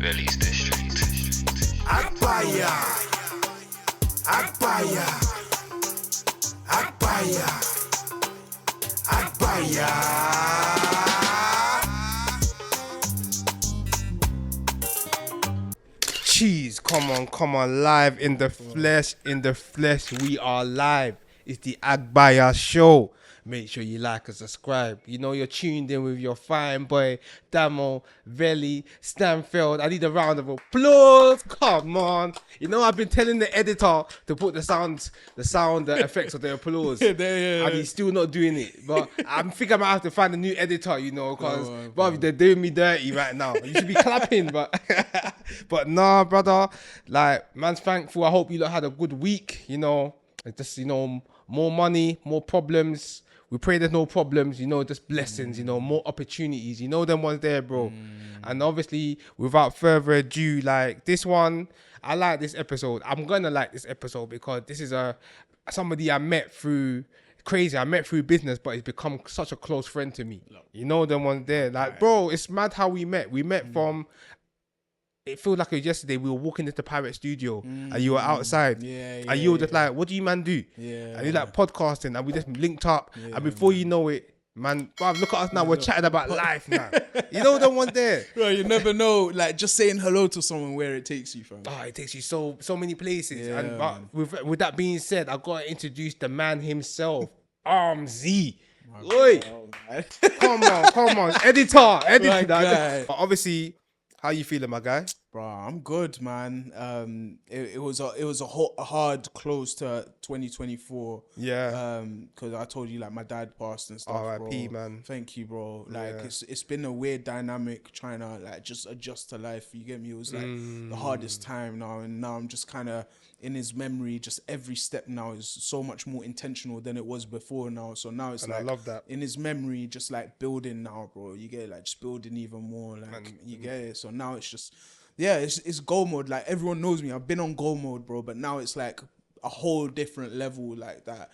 Release district. Agbaya, Agbaya, Agbaya, Agbaya. Cheese, come on, live in the flesh, we are live. It's the Agbaya show. Make sure you like and subscribe. You know you're tuned in with your fine boy, Damo, Veli, Stanfield. I need a round of applause. Come on. You know I've been telling the editor to put the effects of the applause. And he's still not doing it. But I think I might have to find a new editor, you know, because they're doing me dirty right now. You should be clapping, but but nah, brother. Like, man's thankful. I hope you lot had a good week, you know. It's just, you know, more money, more problems. We pray there's no problems, you know, just blessings, you know, more opportunities, you know, them ones there, bro. And obviously, without further ado, like this one, I like this episode. I'm gonna like this episode because this is somebody I met through business, but he's become such a close friend to me. You know, them ones there, like, bro, it's mad how we met. We met from. It feels like it was yesterday. We were walking into the Pirate Studio and you were outside. And you were just like, what do you man do? And you're like podcasting and we just linked up. And before you know it, man, bruv, look at us now. We're chatting about life now. You know the one there. Bro, you never know. Like just saying hello to someone where it takes you, fam. Oh, it takes you so many places. Yeah, And but with that being said, I got to introduce the man himself, Armzy. Oi, come on, editor. guy. But obviously, how you feeling, my guy? Bro, I'm good, man. It was a hard close to 2024. Yeah. Because I told you like my dad passed and stuff. R.I.P., bro. man. Thank you, bro. Like it's been a weird dynamic trying to like just adjust to life. You get me? It was like the hardest time now, and now I'm just kind of in his memory. Just every step now is so much more intentional than it was before now. So now it's And like I love that. in his memory, just like building now, bro. You get it? Like just building even more. Like you get it. So now it's just. Yeah, it's go mode. Like everyone knows me. I've been on go mode, bro. But now it's like a whole different level, like that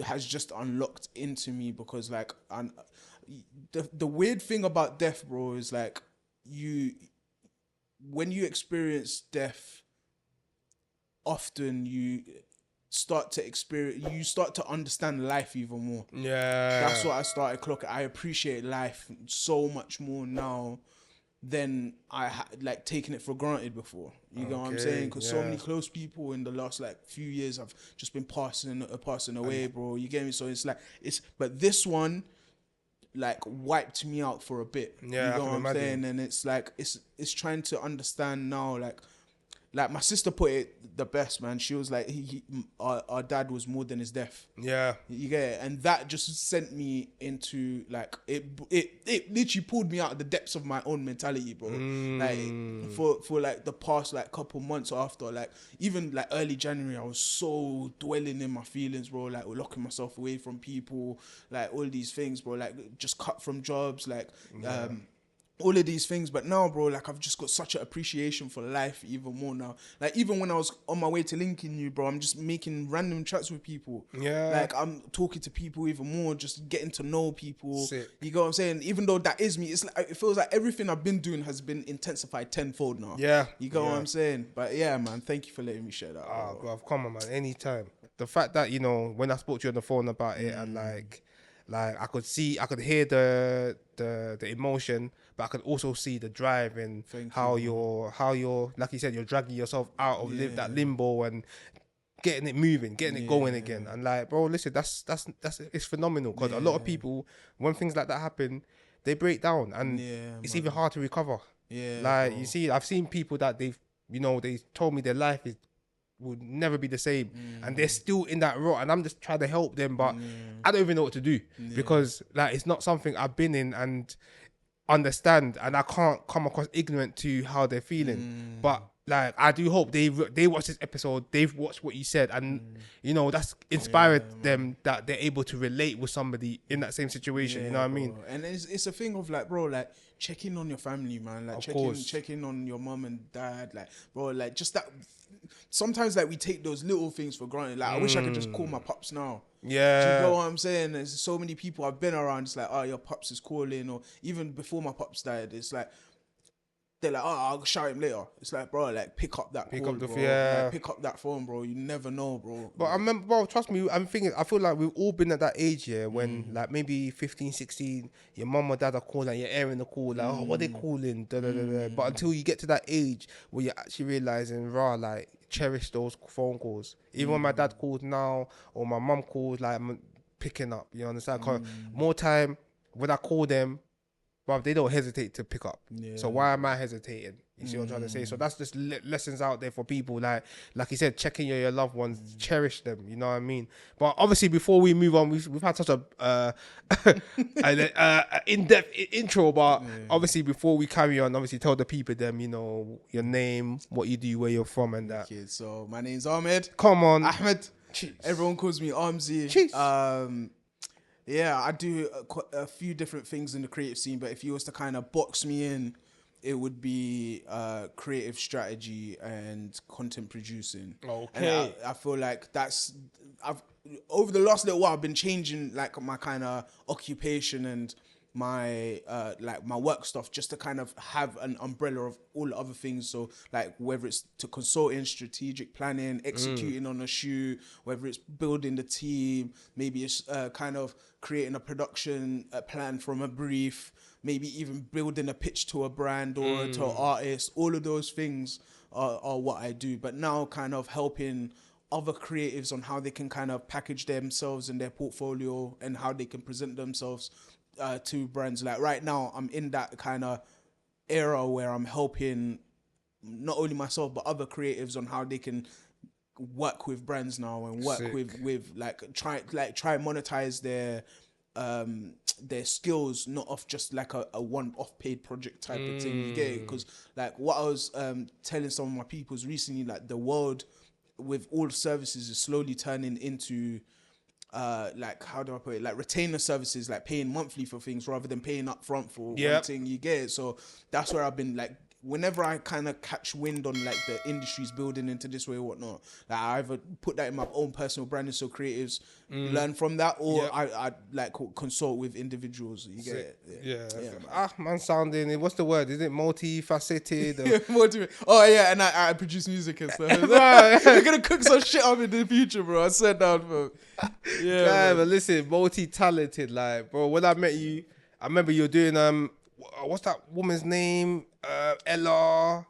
has just unlocked into me because like, and the weird thing about death, bro, is like when you experience death, often you start to understand life even more. Yeah, that's what I started clocking. I appreciate life so much more now than I had like taken it for granted before. You know what I'm saying? Because so many close people in the last like few years have just been passing away, bro. You get me? So it's like but this one like wiped me out for a bit. Yeah, you know what I'm saying? And it's like it's trying to understand now, like my sister put it the best, man. She was like, our dad was more than his death. Yeah, you get it, and that just sent me into like it literally pulled me out of the depths of my own mentality, bro. Like for like the past like couple months after, like even like early January, I was so dwelling in my feelings, bro. Like locking myself away from people, like all these things, bro. Like just cut from jobs, like all of these things. But now, bro, like I've just got such an appreciation for life even more now. Like even when I was on my way to linking you, bro, I'm just making random chats with people. Yeah, like I'm talking to people even more, just getting to know people. Sick. You know what I'm saying? Even though that is me, it's like it feels like everything I've been doing has been intensified tenfold now. Yeah, you know what I'm saying? But yeah, man, thank you for letting me share that. Oh, bro, come on, man, anytime. The fact that, you know, when I spoke to you on the phone about it and like I could hear the emotion, but I could also see the drive and how you're like you said, you're dragging yourself out of that limbo and getting it moving, getting it going again. And like, bro, listen, that's it's phenomenal because a lot of people, when things like that happen, they break down and it's even hard to recover. Yeah, like bro. You see, I've seen people that they told me their life would never be the same and they're still in that rut and I'm just trying to help them, but I don't even know what to do because like it's not something I've been in and understand, and I can't come across ignorant to how they're feeling. But like I do hope they watch this episode, they've watched what you said, and you know that's inspired them that they're able to relate with somebody in that same situation. You know what I mean? And it's a thing of like, bro, like check in on your family, man. Like check in on your mom and dad, like bro, like just that. Sometimes like we take those little things for granted. Like I wish I could just call my pops now. Yeah. Do you know what I'm saying? There's so many people I've been around. It's like, oh, your pops is calling, or even before my pops died, it's like they're like, oh, I'll shout him later. It's like, bro, like pick up that call, bro. Like, pick up that phone, bro. You never know, bro. But I remember, bro, trust me, I'm thinking, I feel like we've all been at that age, yeah, when like maybe 15, 16, your mum or dad are calling, like, you're airing the call, like, oh, what they calling? Da, da, da, da. But until you get to that age where you're actually realizing, like, cherish those phone calls. Even when my dad calls now or my mum calls, like, I'm picking up, you understand? 'Cause more time, when I call them, but they don't hesitate to pick up. So why am I hesitating? You see what I'm trying to say? So that's just lessons out there for people. Like you said, checking your loved ones, cherish them. You know what I mean? But obviously, before we move on, we've had such a in-depth intro. But obviously, before we carry on, obviously tell the people them, you know, your name, what you do, where you're from, and that. Okay, so my name's Ahmed. Come on, Ahmed. Jeez. Everyone calls me Armzy. Yeah, I do a few different things in the creative scene, but if you was to kind of box me in, it would be creative strategy and content producing. Okay. And I feel like over the last little while, I've been changing like my kind of occupation and my like my work stuff, just to kind of have an umbrella of all the other things. So like whether it's to consulting, strategic planning, executing on a shoot, whether it's building the team, maybe it's kind of creating a production plan from a brief, maybe even building a pitch to a brand or to an artist. All of those things are what I do. But now kind of helping other creatives on how they can kind of package themselves in their portfolio and how they can present themselves to brands. Like right now, I'm in that kind of era where I'm helping not only myself but other creatives on how they can work with brands now and work with like try and monetize their skills, not off just like a one-off paid project type of thing. You get it? Because like what I was telling some of my peoples recently, like the world with all services is slowly turning into like, how do I put it, like retainer services, like paying monthly for things rather than paying up front for one thing. You get it? So that's where I've been like, whenever I kind of catch wind on like the industry's building into this way or whatnot, like I either put that in my own personal branding so creatives learn from that, or I like consult with individuals. You get it? Man, sounding, what's the word? Is it multifaceted? Oh yeah, and I produce music and stuff. I'm gonna cook some shit up in the future, bro. I said that, bro. But listen, multi-talented, like, bro. When I met you, I remember you were doing what's that woman's name? Ella.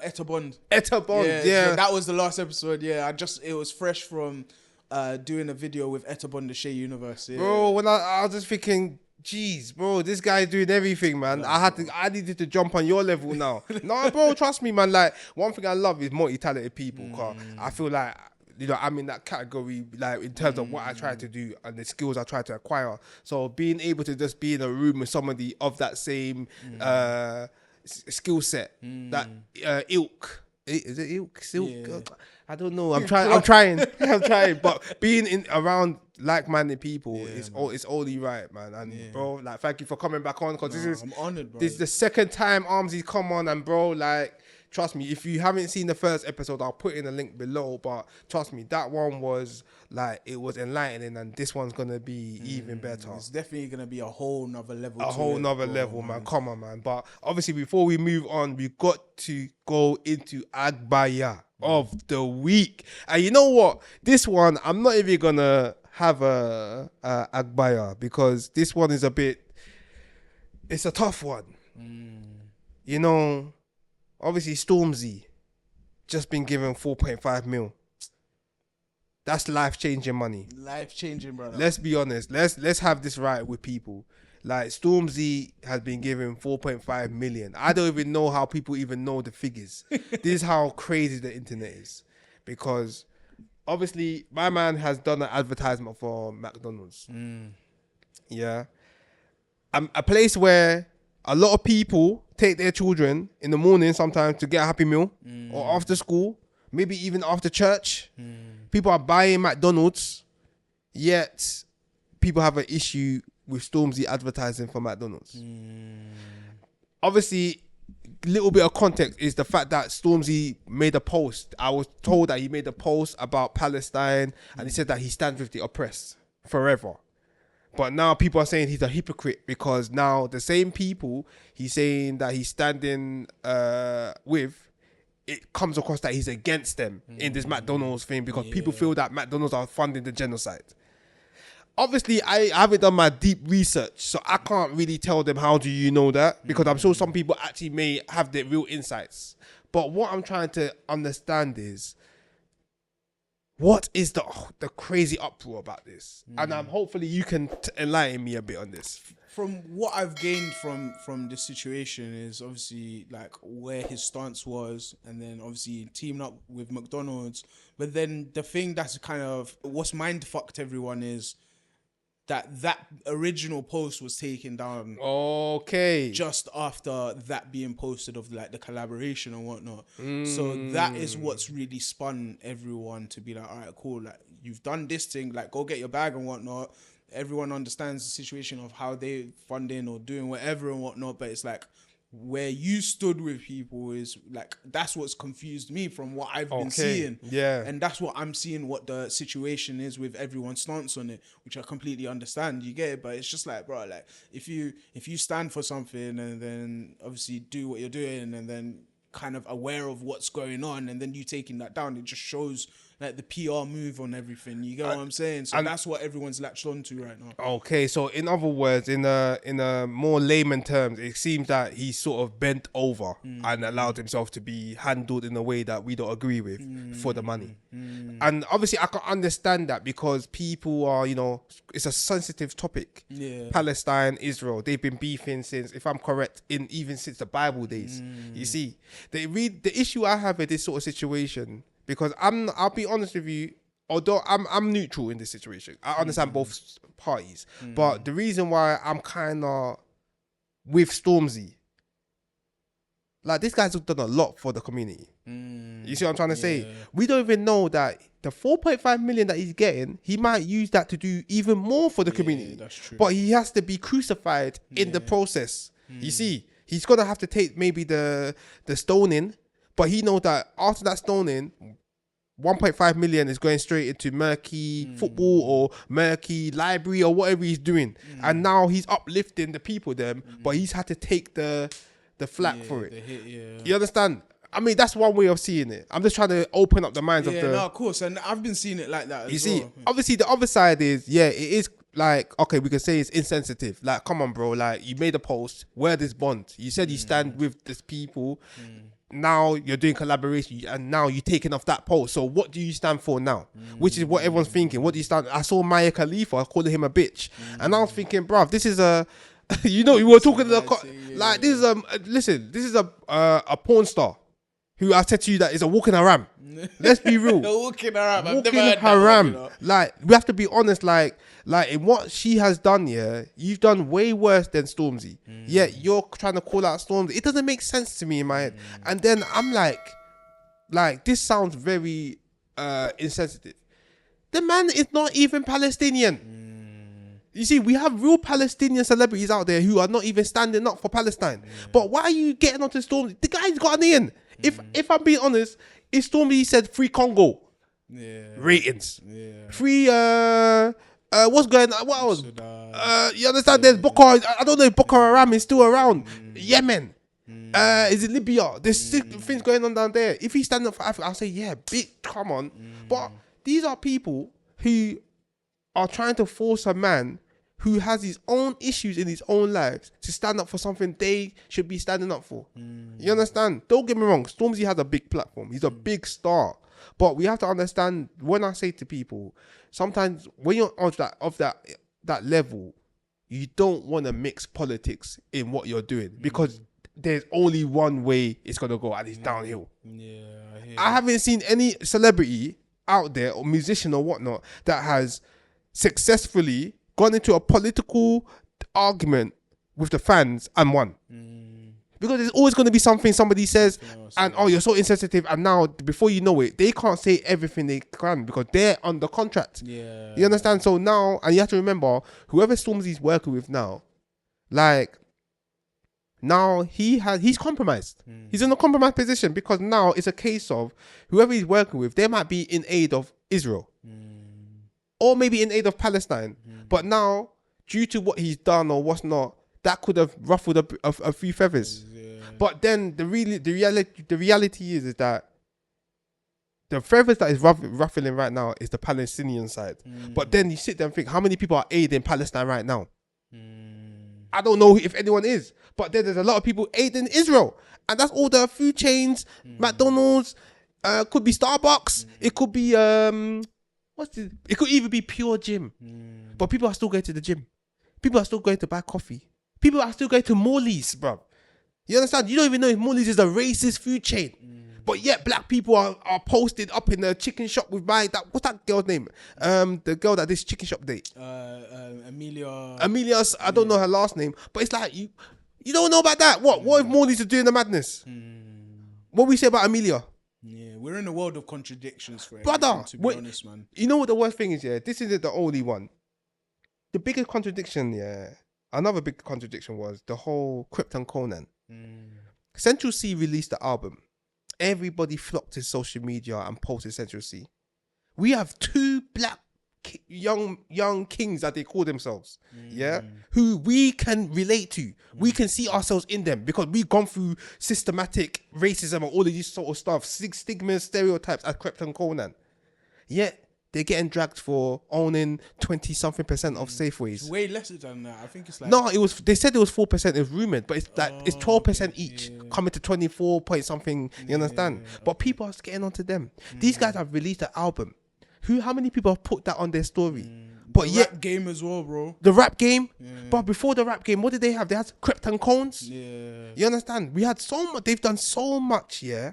Etta Bond. Etta Bond. Yeah, that was the last episode. Yeah, it was fresh from doing a video with Etta Bond, the Shea Universe. Yeah. Bro, when I was just thinking, jeez, bro, this guy's doing everything, man. I needed to jump on your level now. No, bro, trust me, man. Like, one thing I love is multi-talented people. Cause I feel like, you know, I'm in that category, like in terms of what I try to do and the skills I try to acquire. So being able to just be in a room with somebody of that same skill set, that ilk. Is it ilk? Silk? Yeah. I don't know. I'm trying. But being around like-minded people it's only right, man. And bro, like, thank you for coming back on, because I'm honored, bro. This is the second time Armzy's come on, and bro, like, trust me, if you haven't seen the first episode, I'll put in a link below. But trust me, that one was like, it was enlightening, and this one's gonna be even better. It's definitely gonna be a whole nother level. Level, man. Come on, man. But obviously, before we move on, we got to go into Agbaya of the week. And you know what? This one, I'm not even gonna have a Agbaya, because this one is it's a tough one. You know. Obviously, Stormzy just been given 4.5 mil. That's life-changing money. Life-changing, brother. Let's be honest. Let's have this right with people. Like, Stormzy has been given 4.5 million. I don't even know how people even know the figures. This is how crazy the internet is. Because obviously, my man has done an advertisement for McDonald's. Yeah. A place where a lot of people take their children in the morning sometimes to get a Happy Meal, or after school, maybe even after church. People are buying McDonald's, yet people have an issue with Stormzy advertising for McDonald's. Obviously, little bit of context is the fact that Stormzy made a post. I was told that he made a post about Palestine, and he said that he stands with the oppressed forever. But now people are saying he's a hypocrite because now the same people he's saying that he's standing with, it comes across that he's against them in this McDonald's thing because people feel that McDonald's are funding the genocide. Obviously, I haven't done my deep research, so I can't really tell them how do you know that, because I'm sure some people actually may have their real insights. But what I'm trying to understand is, what is the crazy uproar about this? And hopefully you can enlighten me a bit on this. From what I've gained from this situation is obviously like where his stance was, and then obviously teaming up with McDonald's. But then the thing that's kind of what's mind fucked everyone is that original post was taken down. Okay. Just after that being posted of like the collaboration and whatnot. So that is what's really spun everyone to be like, all right, cool. Like you've done this thing, like go get your bag and whatnot. Everyone understands the situation of how they funding or doing whatever and whatnot. But it's like where you stood with people is like, that's what's confused me from what I've been seeing. Yeah. And that's what I'm seeing, what the situation is with everyone's stance on it, which I completely understand. You get it? But it's just like, bro, like if you stand for something and then obviously do what you're doing and then kind of aware of what's going on and then you taking that down, it just shows like the PR move on everything. You get what I'm saying? So that's what everyone's latched onto right now. Okay, so in other words, in a more layman terms, it seems that he sort of bent over and allowed himself to be handled in a way that we don't agree with for the money. And obviously I can understand that because people are, you know, it's a sensitive topic. Yeah. Palestine, Israel, they've been beefing since, if I'm correct, even since the Bible days. You see, the issue I have with this sort of situation, because I'll be honest with you, although I'm neutral in this situation, I understand both parties. But the reason why I'm kind of with Stormzy, like this guy's done a lot for the community. You see what I'm trying to say? We don't even know that the 4.5 million that he's getting, he might use that to do even more for the community. That's true. But he has to be crucified in the process. You see, he's gonna have to take maybe the stoning. But he knows that after that stoning, 1.5 million is going straight into murky football or murky library or whatever he's doing. And now he's uplifting the people then, but he's had to take the flak for it. You understand? I mean, that's one way of seeing it. I'm just trying to open up the minds of the... no, of course. And I've been seeing it like that as well. You see, obviously the other side is, it is like, okay, we can say it's insensitive. Like, come on, bro. Like, you made a post. Where this bond? You said you stand with these people. Now you're doing collaboration and now you're taking off that post. So what do you stand for now? Which is what everyone's thinking. What do you stand? I saw Maya Khalifa calling him a bitch. And I was thinking, bruv, this is a, you know, you were talking to the, like, this is listen, this is a porn star who I said to you that is a walking haram. Let's be real. Walking haram. I've Walking never heard haram. That, like, we have to be honest, like in what she has done, you've done way worse than Stormzy. Yet you're trying to call out Stormzy. It doesn't make sense to me in my head. And then I'm like, this sounds very insensitive. The man is not even Palestinian. You see, we have real Palestinian celebrities out there who are not even standing up for Palestine. But why are you getting onto Stormzy? The guy's got an in. If I'm being honest, if Stormzy said free Congo, ratings, free what's going on? What else? You understand? There's Boko. I don't know if Boko Haram is still around. Yemen. Is it Libya? There's things going on down there. If he's standing up for Africa, I'll say, yeah, big, come on. But these are people who are trying to force a man who has his own issues in his own lives to stand up for something they should be standing up for. You understand? Don't get me wrong. Stormzy has a big platform. He's a big star. But we have to understand, when I say to people, sometimes when you're of that level, you don't want to mix politics in what you're doing, because there's only one way it's going to go, and it's downhill. I haven't seen any celebrity out there or musician or whatnot that has successfully gone into a political argument with the fans and won. Because there's always going to be something somebody says and, oh, you're so insensitive, and now before you know it, they can't say everything they can because they're under contract. You understand? So now, and you have to remember, whoever Stormzy's working with now, like, now he's compromised. He's in a compromised position, because now it's a case of whoever he's working with, they might be in aid of Israel or maybe in aid of Palestine. But now due to what he's done or what's not, that could have ruffled a few feathers. Yeah. But then the reality is that the feathers that is ruffling right now is the Palestinian side. But then you sit there and think, how many people are aiding Palestine right now? I don't know if anyone is. But then there's a lot of people aiding Israel. And that's all the food chains, McDonald's, could be Starbucks. It could be, it could even be Pure Gym. But people are still going to the gym. People are still going to buy coffee. People are still going to Morley's, bro. You understand? You don't even know if Morley's is a racist food chain. But yet black people are posted up in the chicken shop with what's that girl's name? The girl that this chicken shop date. Amelia, I don't know her last name. But it's like, you don't know about that. What if Morley's are doing the madness? What we say about Amelia? Yeah, we're in a world of contradictions for brother, to be honest, man. You know what the worst thing is, yeah? This isn't the only one. The biggest contradiction, yeah. Another big contradiction was the whole Krypton Conan. Central C released the album. Everybody flocked to social media and posted Central C. We have two black young kings that they call themselves, yeah, who we can relate to. We can see ourselves in them because we've gone through systematic racism and all of these sort of stuff, stigmas, stereotypes as Krypton Conan. Yet they're getting dragged for owning 20-something% of Safeways. It's way less than that. I think it's like they said it was 4%. It was rumored, but it's like it's 12% each, coming to 24 point something. You understand? But people are getting onto them. These guys have released an album. How many people have put that on their story? But the yet rap game as well, bro. The rap game, but before the rap game, what did they have? They had Krypton Cones. Yeah, you understand? We had so much. They've done so much, yeah.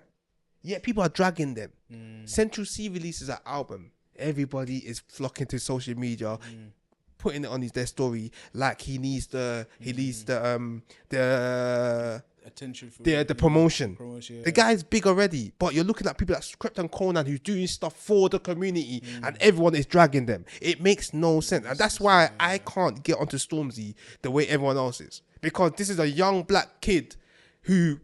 Yet people are dragging them. Central C releases an album. Everybody is flocking to social media, putting it on their story like he needs the attention for the promotion. Yeah. The guy's big already, but you're looking at people like Krypton Conan who's doing stuff for the community, and everyone is dragging them. It makes no sense, and that's why I can't get onto Stormzy the way everyone else is, because this is a young black kid who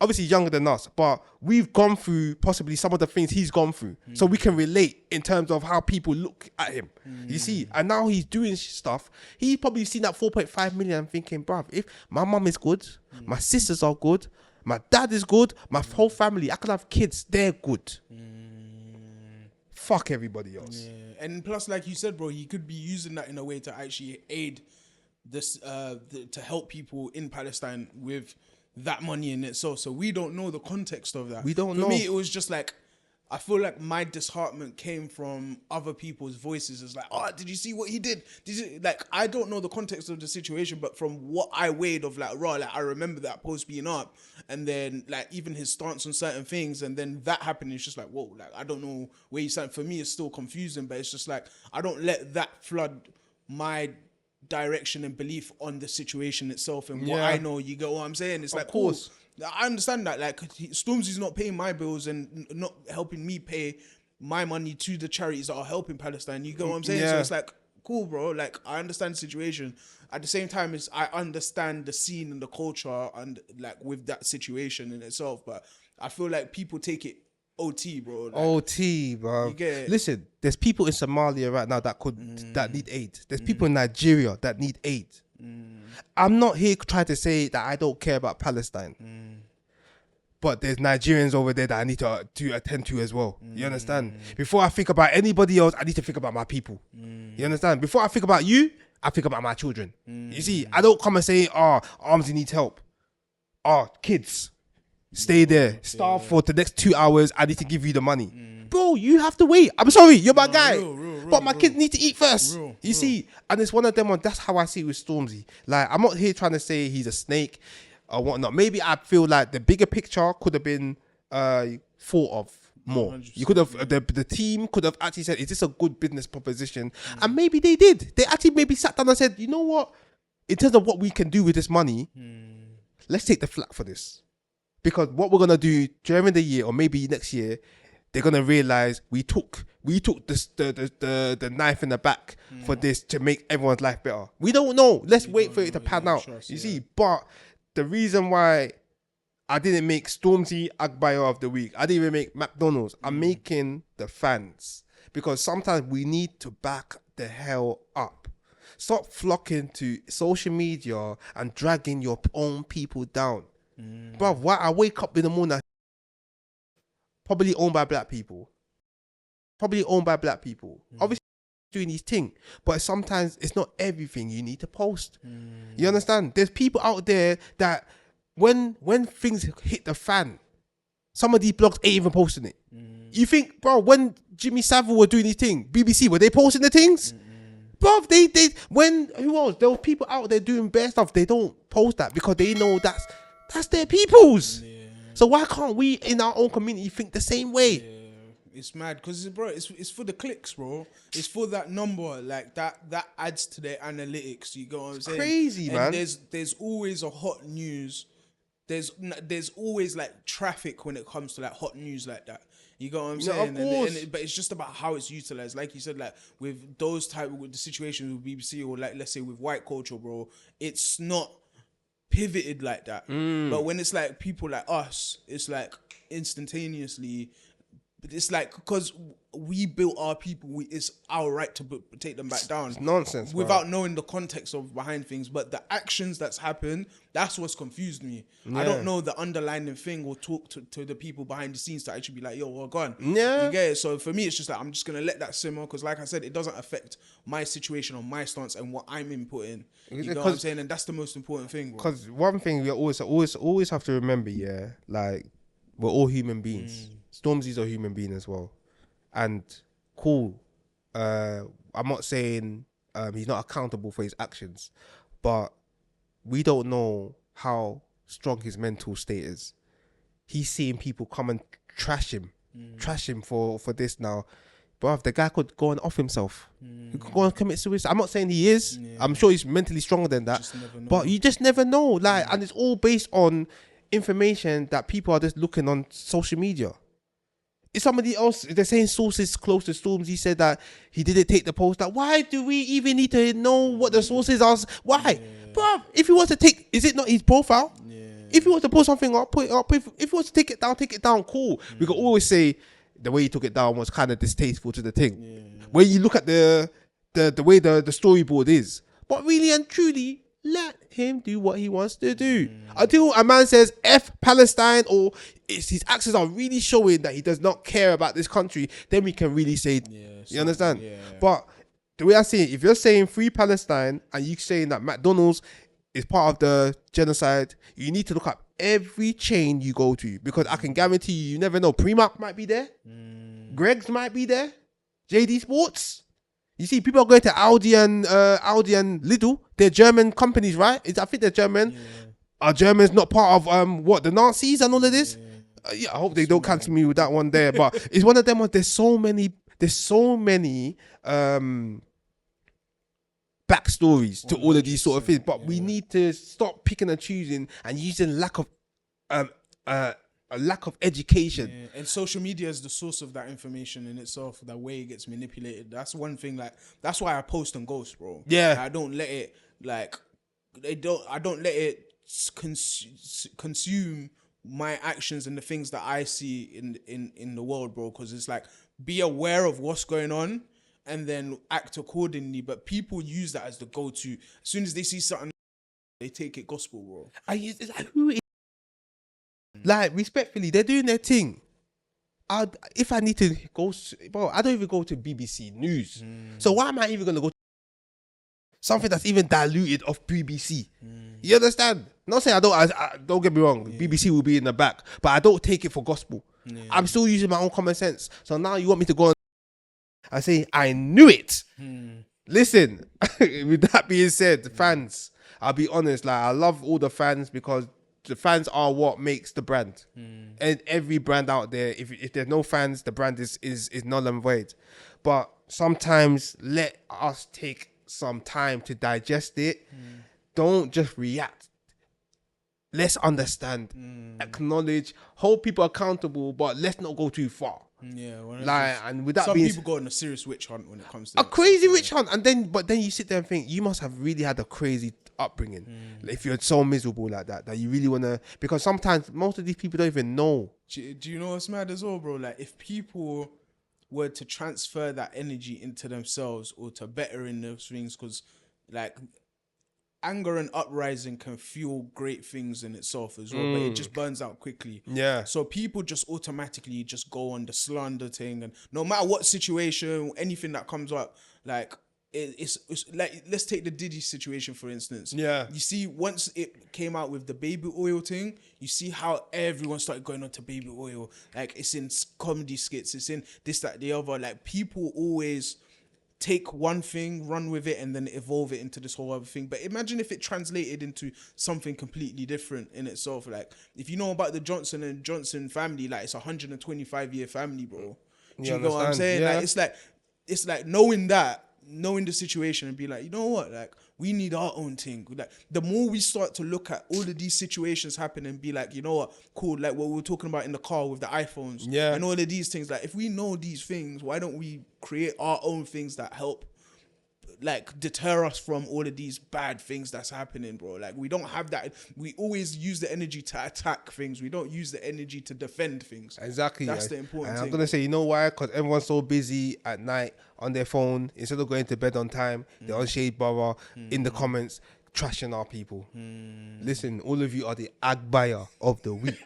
obviously younger than us, but we've gone through possibly some of the things he's gone through. So we can relate in terms of how people look at him. You see, and now he's doing stuff. He's probably seen that 4.5 million and thinking, bruv, if my mum is good, my sisters are good, my dad is good, my whole family, I could have kids, they're good. Fuck everybody else. Yeah. And plus, like you said, bro, he could be using that in a way to actually aid this, to help people in Palestine with that money in itself. So we don't know the context of that. We don't know. For me, it was just like, I feel like my disheartenment came from other people's voices. It's like, oh, did you see what he did? Like, I don't know the context of the situation, but from what I weighed of like, raw, like I remember that post being up, and then like even his stance on certain things, and then that happened. It's just like, whoa, like I don't know where he's at. For me, it's still confusing, but it's just like I don't let that flood my direction and belief on the situation itself and what I know. You get what I'm saying? It's like, of course, cool. I understand that. Like, Stormzy's not paying my bills and not helping me pay my money to the charities that are helping Palestine. You get what I'm saying? So it's like, cool, bro. Like, I understand the situation. At the same time, I understand the scene and the culture and like with that situation in itself. But I feel like people take it OT, bro. Like, OT, bro. You get it? Listen, there's people in Somalia right now that need aid. There's people in Nigeria that need aid. I'm not here trying to say that I don't care about Palestine. But there's Nigerians over there that I need to attend to as well. You understand? Before I think about anybody else, I need to think about my people. You understand? Before I think about you, I think about my children. You see, I don't come and say, Armzy needs help. Kids, stay there. Starve for the next 2 hours. I need to give you the money. Bro, you have to wait. I'm sorry, you're my guy. But my kids need to eat first. You see? And it's one of them, that's how I see it with Stormzy. Like, I'm not here trying to say he's a snake or whatnot. Maybe I feel like the bigger picture could have been thought of more. 100%. You could have, the team could have actually said, is this a good business proposition? And maybe they did. They actually maybe sat down and said, you know what? In terms of what we can do with this money, let's take the flak for this. Because what we're going to do during the year or maybe next year, they're going to realize we took the knife in the back for this to make everyone's life better. We don't know. Let's wait for it to pan out. You see, but the reason why I didn't make Stormzy Agbaya of the week, I didn't even make McDonald's. I'm making the fans, because sometimes we need to back the hell up. Stop flocking to social media and dragging your own people down. Bruv, why I wake up in the morning, probably owned by black people. Obviously doing these things, but sometimes it's not everything you need to post. You understand? There's people out there that when things hit the fan, some of these blogs ain't even posting it. You think, bro, when Jimmy Savile were doing his thing, BBC, were they posting the things? Bro, who else? There were people out there doing bare stuff. They don't post that because they know that's their people's. So why can't we in our own community think the same way? It's mad because it's for the clicks, bro. It's for that number, like that adds to their analytics. You go what I'm saying? Crazy, and man. There's always a hot news. There's always like traffic when it comes to like hot news like that. You got what I'm saying? Of course. But it's just about how it's utilized. Like you said, like with those with the situations with BBC or like let's say with white culture, bro, it's not pivoted like that. But when it's like people like us, it's like instantaneously. But it's like because we built our people, it's our right to take them back down. It's nonsense, without knowing the context of behind things. But the actions that's happened, that's what's confused me. I don't know the underlying thing or talk to the people behind the scenes to actually be like, yo, we're gone. Yeah. You get it? So for me, it's just like I'm just gonna let that simmer because, like I said, it doesn't affect my situation or my stance and what I'm inputting. You know what I'm saying? And that's the most important thing. Because one thing we always have to remember, yeah, like we're all human beings. Stormzy's a human being as well, and cool. I'm not saying he's not accountable for his actions, but we don't know how strong his mental state is. He's seeing people come and trash him for this now. Bruv, the guy could go and off himself. He could go and commit suicide. I'm not saying he is. I'm sure he's mentally stronger than that. But you just never know. Like, and it's all based on information that people are just looking on social media. If somebody else, they're saying sources close to Stormzy said that he didn't take the post. Like, why do we even need to know what the sources are? Why? Bruv, if he wants to take, is it not his profile? If he wants to post something up, put it up. If he wants to take it down, cool. We can always say the way he took it down was kind of distasteful to the thing. When you look at the way the storyboard is. But really and truly, let him do what he wants to do. Until a man says F Palestine or his actions are really showing that he does not care about this country, then we can really say, you understand? But the way I see it, if you're saying free Palestine and you're saying that McDonald's is part of the genocide, you need to look up every chain you go to, because I can guarantee you never know. Primark might be there. Greg's might be there. JD Sports. You see, people are going to Audi and Lidl. They're German companies, right? I think they're German. Are Germans not part of the Nazis and all of this? I hope they don't cancel me with that one there. But it's one of them. There's so many backstories to all of these sort of things. But we need to stop picking and choosing and using a lack of education. And social media is the source of that information in itself, the way it gets manipulated. That's one thing, like, that's why I post and ghost, bro. I don't let it, like, I don't let it consume my actions and the things that I see in the world, bro, because it's like, be aware of what's going on and then act accordingly. But people use that as the go-to. As soon as they see something, they take it gospel, bro. Like, respectfully, they're doing their thing. If I need to go, bro, I don't even go to BBC News. So why am I even going to go to something that's even diluted of BBC? You understand? Not saying I don't get me wrong. BBC will be in the back, but I don't take it for gospel. I'm still using my own common sense. So now you want me to go and say, I knew it. Listen, with that being said, fans, I'll be honest, like, I love all the fans because the fans are what makes the brand. And every brand out there, if there's no fans, the brand is null and void. But sometimes let us take some time to digest it. Don't just react. Let's understand, acknowledge, hold people accountable, but let's not go too far. And with that some being, people go on a serious witch hunt when it comes to a crazy witch hunt, and then you sit there and think you must have really had a crazy upbringing. Like, if you're so miserable like that you really want to, because sometimes most of these people don't even know. Do you know what's mad as well, bro? Like, if people were to transfer that energy into themselves or to better in those things, because like anger and uprising can fuel great things in itself as well, but it just burns out quickly. Yeah. So people just automatically just go on the slander thing, and no matter what situation, anything that comes up, like it's like, let's take the Diddy situation for instance. Yeah. You see, once it came out with the baby oil thing, you see how everyone started going on to baby oil. Like it's in comedy skits, it's in this, that, the other. Like people always take one thing, run with it, and then evolve it into this whole other thing. But imagine if it translated into something completely different in itself. Like, if you know about the Johnson and Johnson family, like it's a 125-year family, bro. Do you know what I'm saying? Yeah. Like, it's like knowing the situation and be like, you know what? Like, we need our own thing. Like, the more we start to look at all of these situations happen and be like, you know what? Cool. Like what we were talking about in the car with the iPhones. Yeah. And all of these things. Like, if we know these things, why don't we create our own things that help, like, deter us from all of these bad things that's happening, bro? Like, we don't have that. We always use the energy to attack things. We don't use the energy to defend things. Exactly. That's the important thing. I'm going to say, you know why? Because everyone's so busy at night on their phone. Instead of going to bed on time, they're on Shade Brother in the comments, trashing our people. Listen, all of you are the Agbaya of the week.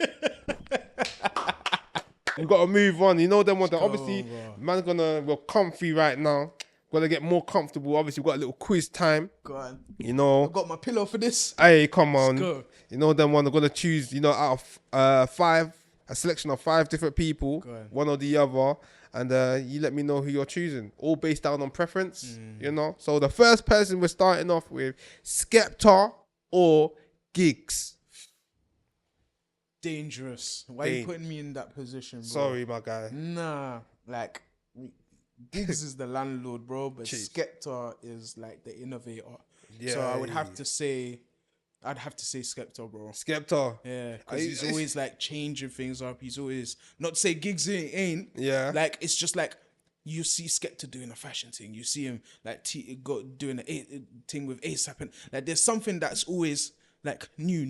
You got to move on. You know them ones that obviously, man's we're comfy right now. Gotta get more comfortable. Obviously, we've got a little quiz time. Go on. You know. I got my pillow for this. Hey, come on. Let's go. You know them one. I'm gonna choose. You know, out of a selection of 5 different people, one or the other, and you let me know who you're choosing. All based down on preference. You know. So the first person we're starting off with, Skepta or Gigs. Dangerous. Why are you putting me in that position, bro? Sorry, my guy. Nah, like Gigs is the landlord, bro, but Skepta is like the innovator. Yeah, so I would have to say, Skepta, bro. Skepta, yeah, because he's always like changing things up. He's always, not to say Gigs ain't. Yeah, like it's just like you see Skepta doing a fashion thing. You see him like doing a thing with ASAP, and like there's something that's always like new,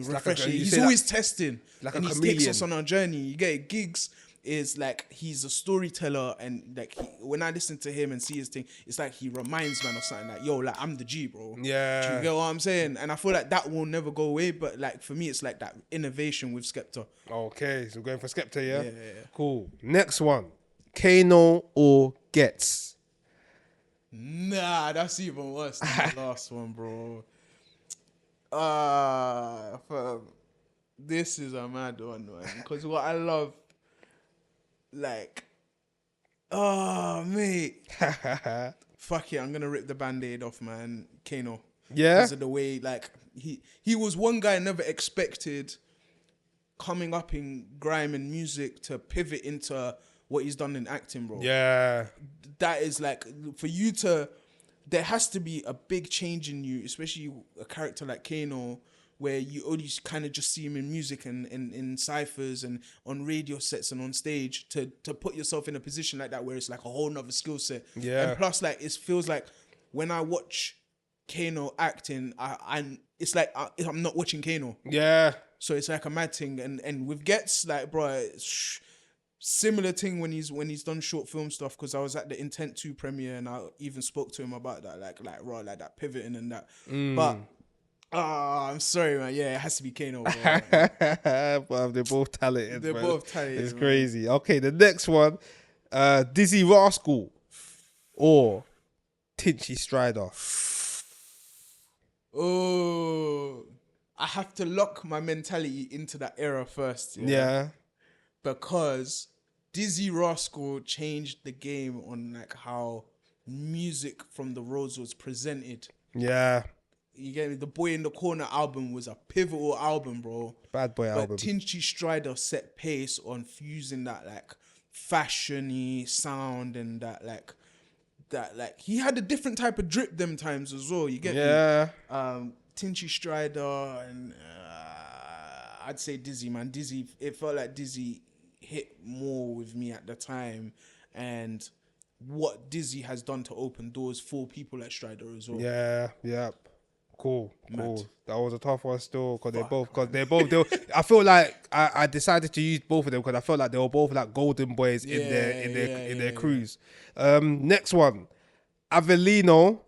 refreshing. He's always testing, like and a he chameleon. takes us on our journey. You get it? Gigs is like, he's a storyteller, and like when I listen to him and see his thing, it's like he reminds man of something, like, yo, like I'm the G, bro. Yeah. Do you get what I'm saying? And I feel like that will never go away, but like for me, it's like that innovation with Skepta. Okay, so we're going for Skepta, yeah? Yeah. Cool. Next one, Kano or Gets? Nah, that's even worse than the last one, bro. This is a mad one, man. Because what I love, like, oh, mate. Fuck it, I'm going to rip the Band-Aid off, man. Kano. Yeah? Because of the way, like, he was one guy I never expected coming up in grime and music to pivot into what he's done in acting, bro. Yeah. That is, like, for you to... There has to be a big change in you, especially a character like Kano, where you only kind of just see him in music and in cyphers and on radio sets and on stage, to put yourself in a position like that where it's like a whole nother skill set. Yeah. And plus, like, it feels like when I watch Kano acting, it's like I'm not watching Kano. Yeah. So it's like a mad thing. And with Gets, like, bro, similar thing when he's done short film stuff, because I was at the Intent 2 premiere and I even spoke to him about that, like raw, like that pivoting and that. But I'm sorry, man. Yeah, it has to be Kano. But they're both talented. They're both talented. It's crazy. Okay, the next one, Dizzy Rascal or Tinchy Strider. Oh, I have to lock my mentality into that era first. Yeah. Because Dizzy Rascal changed the game on like how music from the roads was presented. Yeah. You get me? The Boy in the Corner album was a pivotal album, bro. Bad boy album. But Tinchy Strider set pace on fusing that like fashion-y sound and that like he had a different type of drip them times as well. You get me? Yeah. Tinchy Strider and I'd say Dizzy, man. Dizzy, it felt like Dizzy hit more with me at the time, and what Dizzy has done to open doors for people like Strider as well. Yeah. Cool. Mad. That was a tough one still, because they're both. I feel like I decided to use both of them because I felt like they were both like golden boys in their crews. Next one, Avellino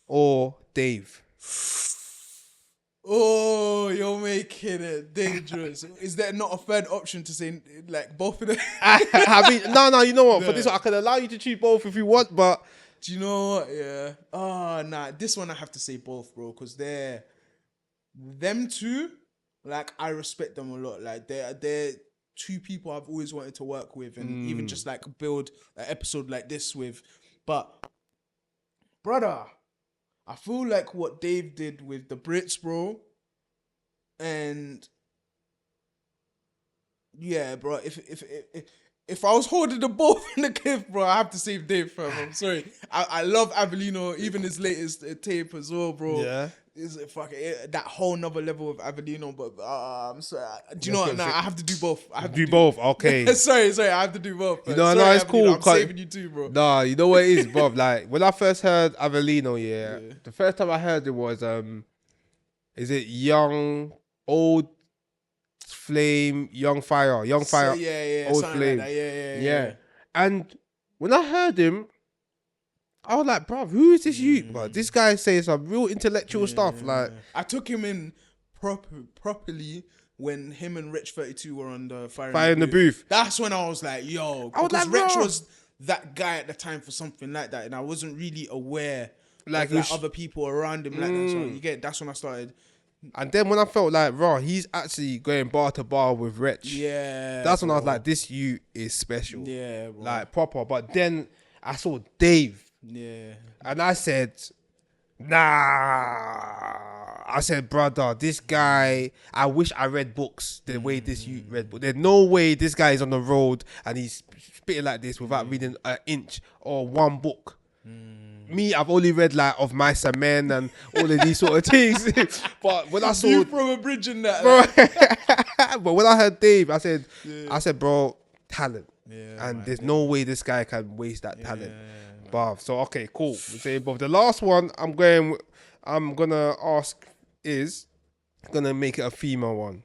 or Dave? Oh, you're making it dangerous. Is there not a third option to say like both of them? I mean, no, you know what? For this one, I can allow you to choose both if you want, but do you know what? Yeah. Oh, nah. This one I have to say both, bro, because them two. Like I respect them a lot. Like they're two people I've always wanted to work with, and even just like build an episode like this with. But brother, I feel like what Dave did with the Brits, bro, and yeah, bro. If I was holding the ball in the cliff, bro, I have to save Dave, fam. I'm sorry. I love Avellino, even his latest tape as well, bro. Yeah. Is that whole nother level of Avellino, but I'm sorry. Do you know what? Nah, I have to do both. I have to do both. Okay. sorry, I have to do both. You know, sorry, no, it's Avellino, cool. I'm saving you too, bro. Nah, you know what it is, Bob. Like when I first heard Avellino, the first time I heard it was is it Young Old Flame, Young Fire, Old Flame, like yeah. And when I heard him, I was like, bro, who is this youth? But this guy says some real intellectual stuff. Like I took him in properly when him and Rich 32 were on the Fire in the Booth. That's when I was like, yo, I was because like, Rich bro. was that guy at the time for something like that, and I wasn't really aware Like, of other people around him like that. So you get that's when I started. And then when I felt like, raw, he's actually going bar to bar with Rich. Yeah, that's when I was like, this you is special. Yeah, bro. Like proper. But then I saw Dave. Yeah. And I said, nah. I said, brother, this guy, I wish I read books the way this you read books. There's no way this guy is on the road and he's spitting like this without reading an inch or one book. Me, I've only read like Of Mice and Men and all of these sort of things. But when I saw you from a bridge in that, bro, but when I heard Dave, I said, bro, talent. Yeah, and there's no way this guy can waste that talent. Bruv. So okay, cool. We're saying both. The last one I'm gonna ask is gonna make it a female one.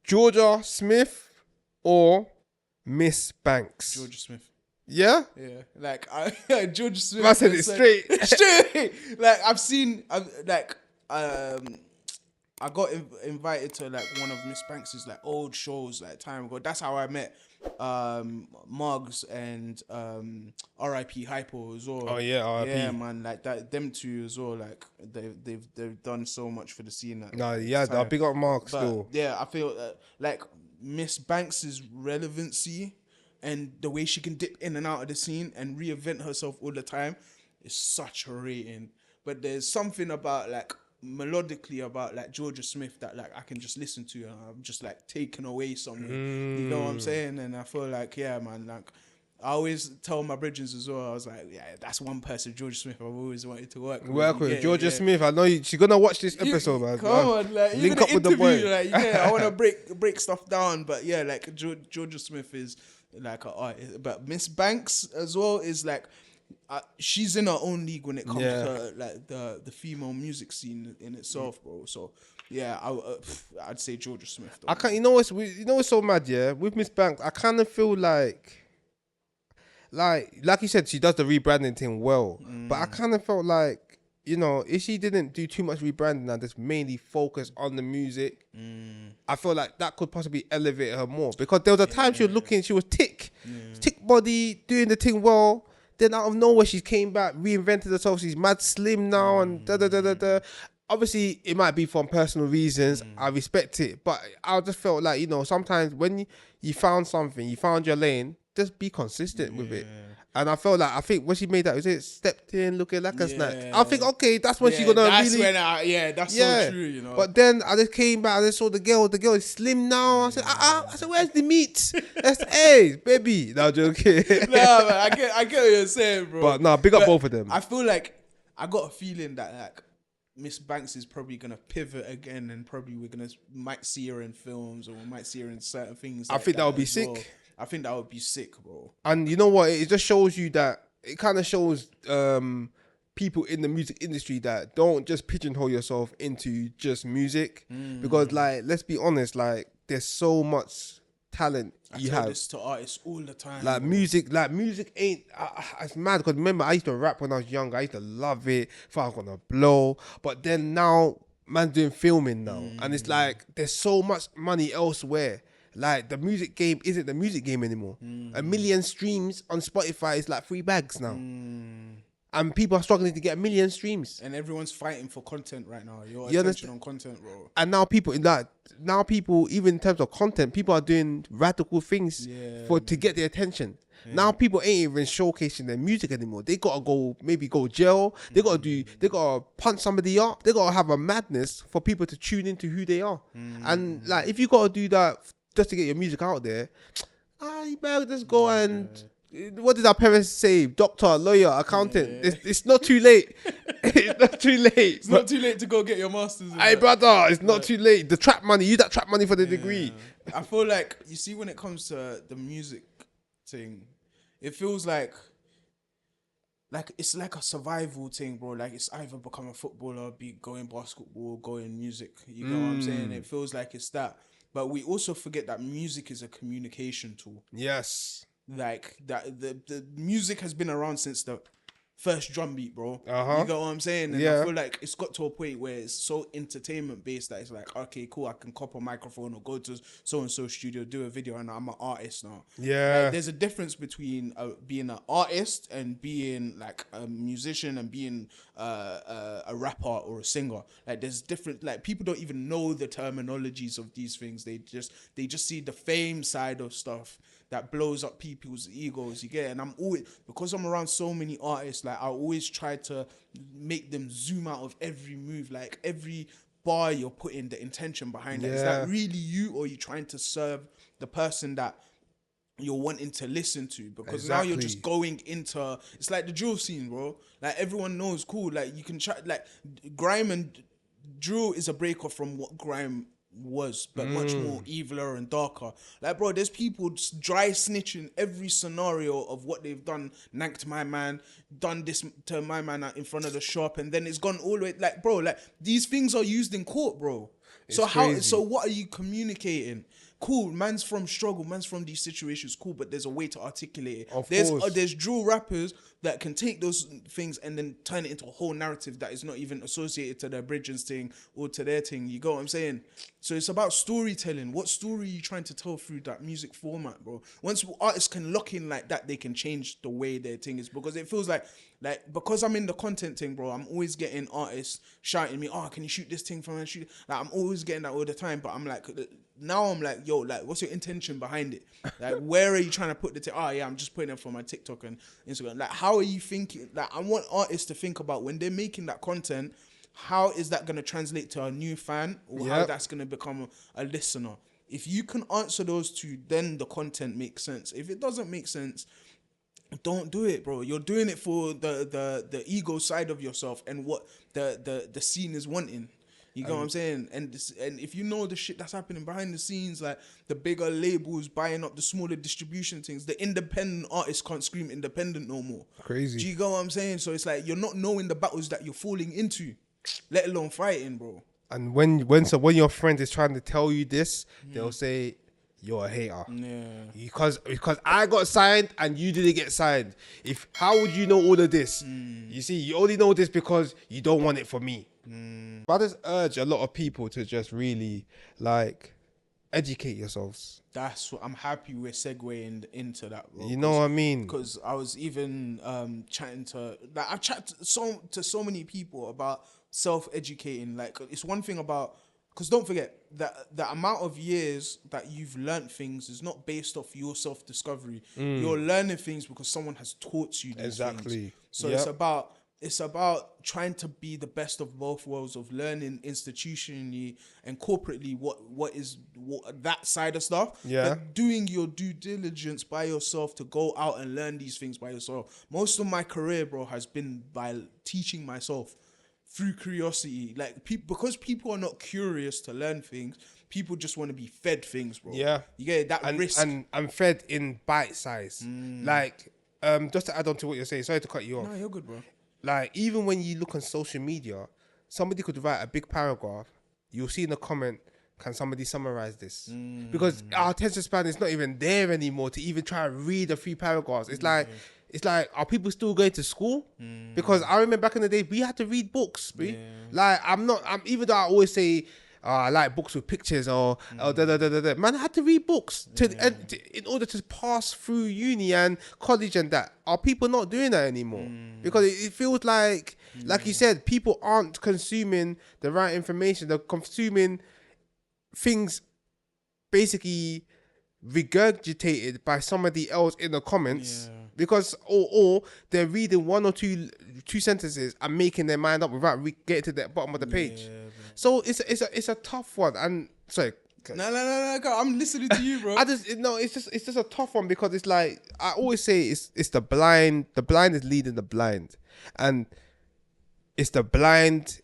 Georgia Smith or Miss Banks? Georgia Smith. Yeah? Yeah. Like Georgia Smith. I said it straight. Straight. Like I got invited to like one of Miss Banks's like old shows like time ago. That's how I met Mugs and R.I.P. Hypo as well. Oh yeah, R.I.P. Yeah, man, like that. Them two as well. Like they've done so much for the scene. No, yeah, I'll big up Mark still. Yeah, I feel like Miss Banks's relevancy and the way she can dip in and out of the scene and reinvent herself all the time is such a rating. But there's something about like melodically about like Georgia Smith that like I can just listen to and I'm just like taken away somewhere. You know what I'm saying? And I feel like, yeah, man, like I always tell my bridges as well. I was like, yeah, that's one person, Georgia Smith, I've always wanted to work with. Georgia Smith. I know she's gonna watch this episode, man. Come on, like link even up with the boy. Like, yeah, I want to break stuff down, but yeah, like Georgia Smith is like an artist, but Miss Banks as well is like she's in her own league when it comes to like the female music scene in itself, bro. So yeah, I'd say Georgia Smith. Though. I can't. You know what's so mad? Yeah, with Miss Banks, I kind of feel like you said, she does the rebranding thing well, but I kind of felt like, you know, if she didn't do too much rebranding and just mainly focus on the music, I feel like that could possibly elevate her more. Because there was a time she was looking, she was tick body, doing the thing well. Then out of nowhere, she came back, reinvented herself. She's mad slim now and da. Obviously, it might be for personal reasons. I respect it. But I just felt like, you know, sometimes when you found something, you found your lane, just be consistent with it. And I think when she made that, was it stepped in looking like a snack? I think, okay, that's when she's gonna that's really. That's so true, you know. But then I just came back, I just saw the girl is slim now. I said, I said, where's the meat? That's hey, baby. No, joking. No, man, I get what you're saying, bro. But no, big up both of them. I feel like I got a feeling that like Miss Banks is probably gonna pivot again, and probably might see her in films or we might see her in certain things. I think that would be sick. Well. I think that would be sick, bro. And you know what? It just shows you that it kind of shows people in the music industry that don't just pigeonhole yourself into just music. Because, like, let's be honest, like, there's so much talent I tell this to artists all the time. Like bro. music ain't. It's mad because remember I used to rap when I was younger. I used to love it. Thought I was gonna blow. But then now, man's doing filming now, and it's like there's so much money elsewhere. Like the music game isn't the music game anymore. 1 million streams on Spotify is like 3 bags now. And people are struggling to get 1 million streams. And everyone's fighting for content right now. Your You attention understand? on content, bro. And now people even in terms of content, people are doing radical things to get their attention. Now people ain't even showcasing their music anymore. They gotta go jail. They gotta punch somebody up. They gotta have a madness for people to tune into who they are. And like if you gotta do that just to get your music out there, you better just go and what did our parents say? Doctor, lawyer, accountant. It's not too late. It's not too late. It's not too late to go get your masters. Hey brother, it's not too late. The trap money, use that trap money for the degree. I feel like, you see, when it comes to the music thing, it feels like it's like a survival thing, bro. Like it's either become a footballer, be going basketball, going music. You know what I'm saying? It feels like it's that. But we also forget that music is a communication tool. Yes. Like that, the music has been around since the first drum beat, bro. You get what I'm saying? And I feel like it's got to a point where it's so entertainment based that it's like, okay, cool, I can cop a microphone or go to so-and-so studio, do a video, and I'm an artist now. Yeah. Like, there's a difference between being an artist and being like a musician and being a rapper or a singer. Like there's different, like people don't even know the terminologies of these things. They just see the fame side of stuff that blows up people's egos, you get it? And I'm always, because I'm around so many artists, like I always try to make them zoom out of every move, like every bar you're putting, the intention behind it. Is that really you, or are you trying to serve the person that you're wanting to listen to? Because now you're just going into, it's like the drill scene, bro. Like everyone knows, cool, like you can try, like grime and drill is a break off from what grime was, but much more eviler and darker. Like, bro, there's people dry snitching every scenario of what they've done. Nanked my man, done this to my man in front of the shop, and then it's gone all the way. Like, bro, like these things are used in court, bro. So what are you communicating? Cool, man's from struggle, man's from these situations, cool, but there's a way to articulate it. There's drill rappers that can take those things and then turn it into a whole narrative that is not even associated to their Bridges thing or to their thing. You go what I'm saying? So it's about storytelling. What story are you trying to tell through that music format, bro? Once artists can lock in like that, they can change the way their thing is, because it feels like because I'm in the content thing, bro, I'm always getting artists shouting me, oh, can you shoot this thing for me? Like I'm always getting that all the time, but I'm like, now I'm like, yo, like, what's your intention behind it? Like, where are you trying to put the I'm just putting it for my TikTok and Instagram. Like, how are you thinking? Like, I want artists to think about when they're making that content, how is that going to translate to a new fan, or how that's going to become a listener? If you can answer those two, then the content makes sense. If it doesn't make sense, don't do it, bro. You're doing it for the ego side of yourself and what the scene is wanting. You know what I'm saying? And if you know the shit that's happening behind the scenes, like the bigger labels buying up the smaller distribution things, the independent artists can't scream independent no more. Crazy. Do you know what I'm saying? So it's like you're not knowing the battles that you're falling into, let alone fighting, bro. And when your friend is trying to tell you this, they'll say, you're a hater. Yeah. Because I got signed and you didn't get signed. How would you know all of this? You see, you only know this because you don't want it for me. But I just urge a lot of people to just really like educate yourselves. That's what I'm happy we're segueing into that, bro. You know what I mean? Because I was even chatting to, like, I've chatted to so many people about self-educating. Like, it's one thing about, because don't forget that the amount of years that you've learned things is not based off your self-discovery. You're learning things because someone has taught you these things. So it's about trying to be the best of both worlds, of learning institutionally and corporately what that side of stuff. Yeah. But doing your due diligence by yourself to go out and learn these things by yourself. Most of my career, bro, has been by teaching myself through curiosity. Like, because people are not curious to learn things, people just want to be fed things, bro. Yeah. You get it? That risk. And fed in bite size. Like, just to add on to what you're saying, sorry to cut you off. No, you're good, bro. Like, even when you look on social media, somebody could write a big paragraph. You'll see in the comment, Can somebody summarize this? Because our attention span is not even there anymore to even try and read a few paragraphs. It's like, are people still going to school? Because I remember back in the day, we had to read books. Like, even though I always say, I like books with pictures or man, I had to read books in order to pass through uni and college and that. Are people not doing that anymore? Because it feels like you said, people aren't consuming the right information. They're consuming things basically regurgitated by somebody else in the comments, because or they're reading one or two sentences and making their mind up without getting to the bottom of the page. So it's a tough one. And sorry, no, I'm listening to you, bro. It's just a tough one, because it's like I always say, it's the blind is leading the blind, and it's the blind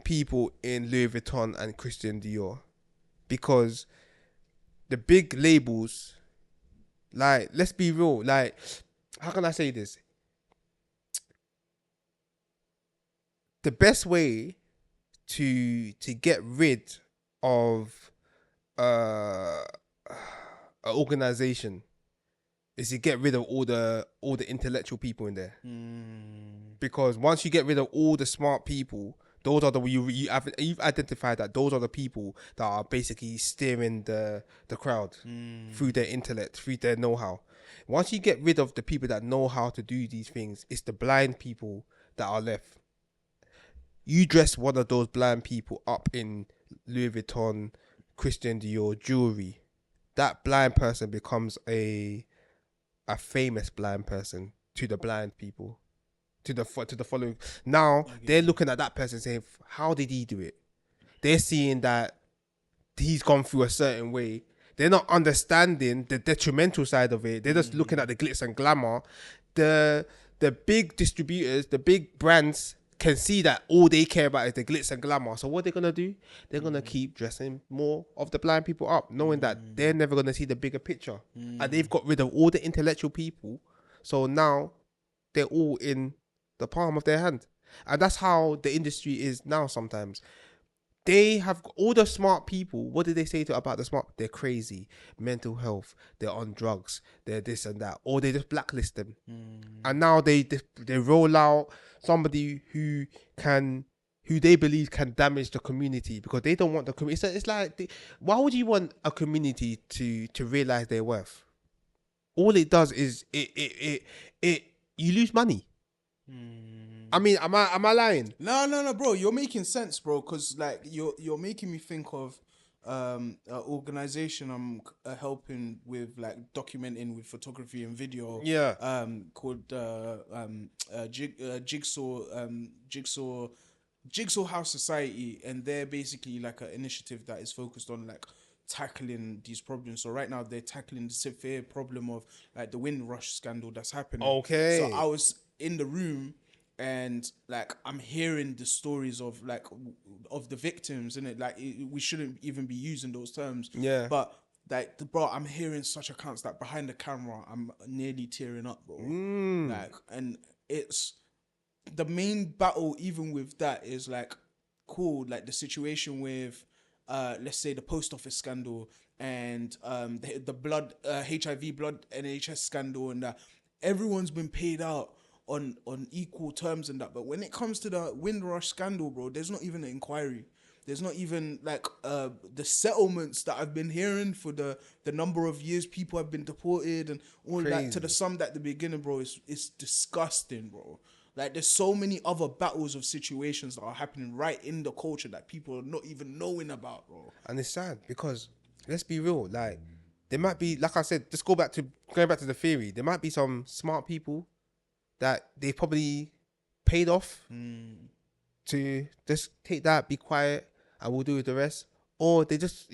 people in Louis Vuitton and Christian Dior. Because the big labels, like, let's be real, like, how can I say this? The best way to get rid of an organization is to get rid of all the intellectual people in there. Because once you get rid of all the smart people, those are you've identified that those are the people that are basically steering the crowd through their intellect, through their know-how. Once you get rid of the people that know how to do these things, it's the blind people that are left. You dress one of those blind people up in Louis Vuitton, Christian Dior jewelry, that blind person becomes a famous blind person to the blind people. To the following. Now they're looking at that person saying, how did he do it? They're seeing that he's gone through a certain way. They're not understanding the detrimental side of it. They're just looking at the glitz and glamour. The big distributors, the big brands can see that all they care about is the glitz and glamour. So what they're gonna do? They're gonna keep dressing more of the blind people up, knowing that they're never gonna see the bigger picture. And they've got rid of all the intellectual people. So now they're all in the palm of their hand. And that's how the industry is now. Sometimes they have all the smart people. What did they say about the smart? They're crazy, mental health, they're on drugs, they're this and that, or they just blacklist them. And now they roll out somebody who they believe can damage the community, because they don't want the community. It's like, why would you want a community to realize their worth? All it does is it you lose money. I mean, am I lying? No, bro. You're making sense, bro. Because like you're making me think of an organization I'm helping with, like documenting with photography and video. Yeah. Called Jigsaw House Society, and they're basically like an initiative that is focused on like tackling these problems. So right now they're tackling the severe problem of like the Windrush scandal that's happening. Okay. So I was in the room, and like I'm hearing the stories of the victims, and like we shouldn't even be using those terms. Yeah. But like, bro, I'm hearing such accounts that behind the camera, I'm nearly tearing up, bro. Like, and it's the main battle. Even with that is like, cool. Like the situation with, let's say the post office scandal and the blood HIV blood NHS scandal, and that everyone's been paid out on equal terms and that. But when it comes to the Windrush scandal, bro, there's not even an inquiry. There's not even like the settlements that I've been hearing for the number of years people have been deported and all that, to the sum at the beginning, bro. It's disgusting, bro. Like there's so many other battles of situations that are happening right in the culture that people are not even knowing about, bro. And it's sad because, let's be real, like there might be, like I said, just going back to the theory, there might be some smart people that they probably paid off to just take that, be quiet, and we'll do with the rest. Or they just,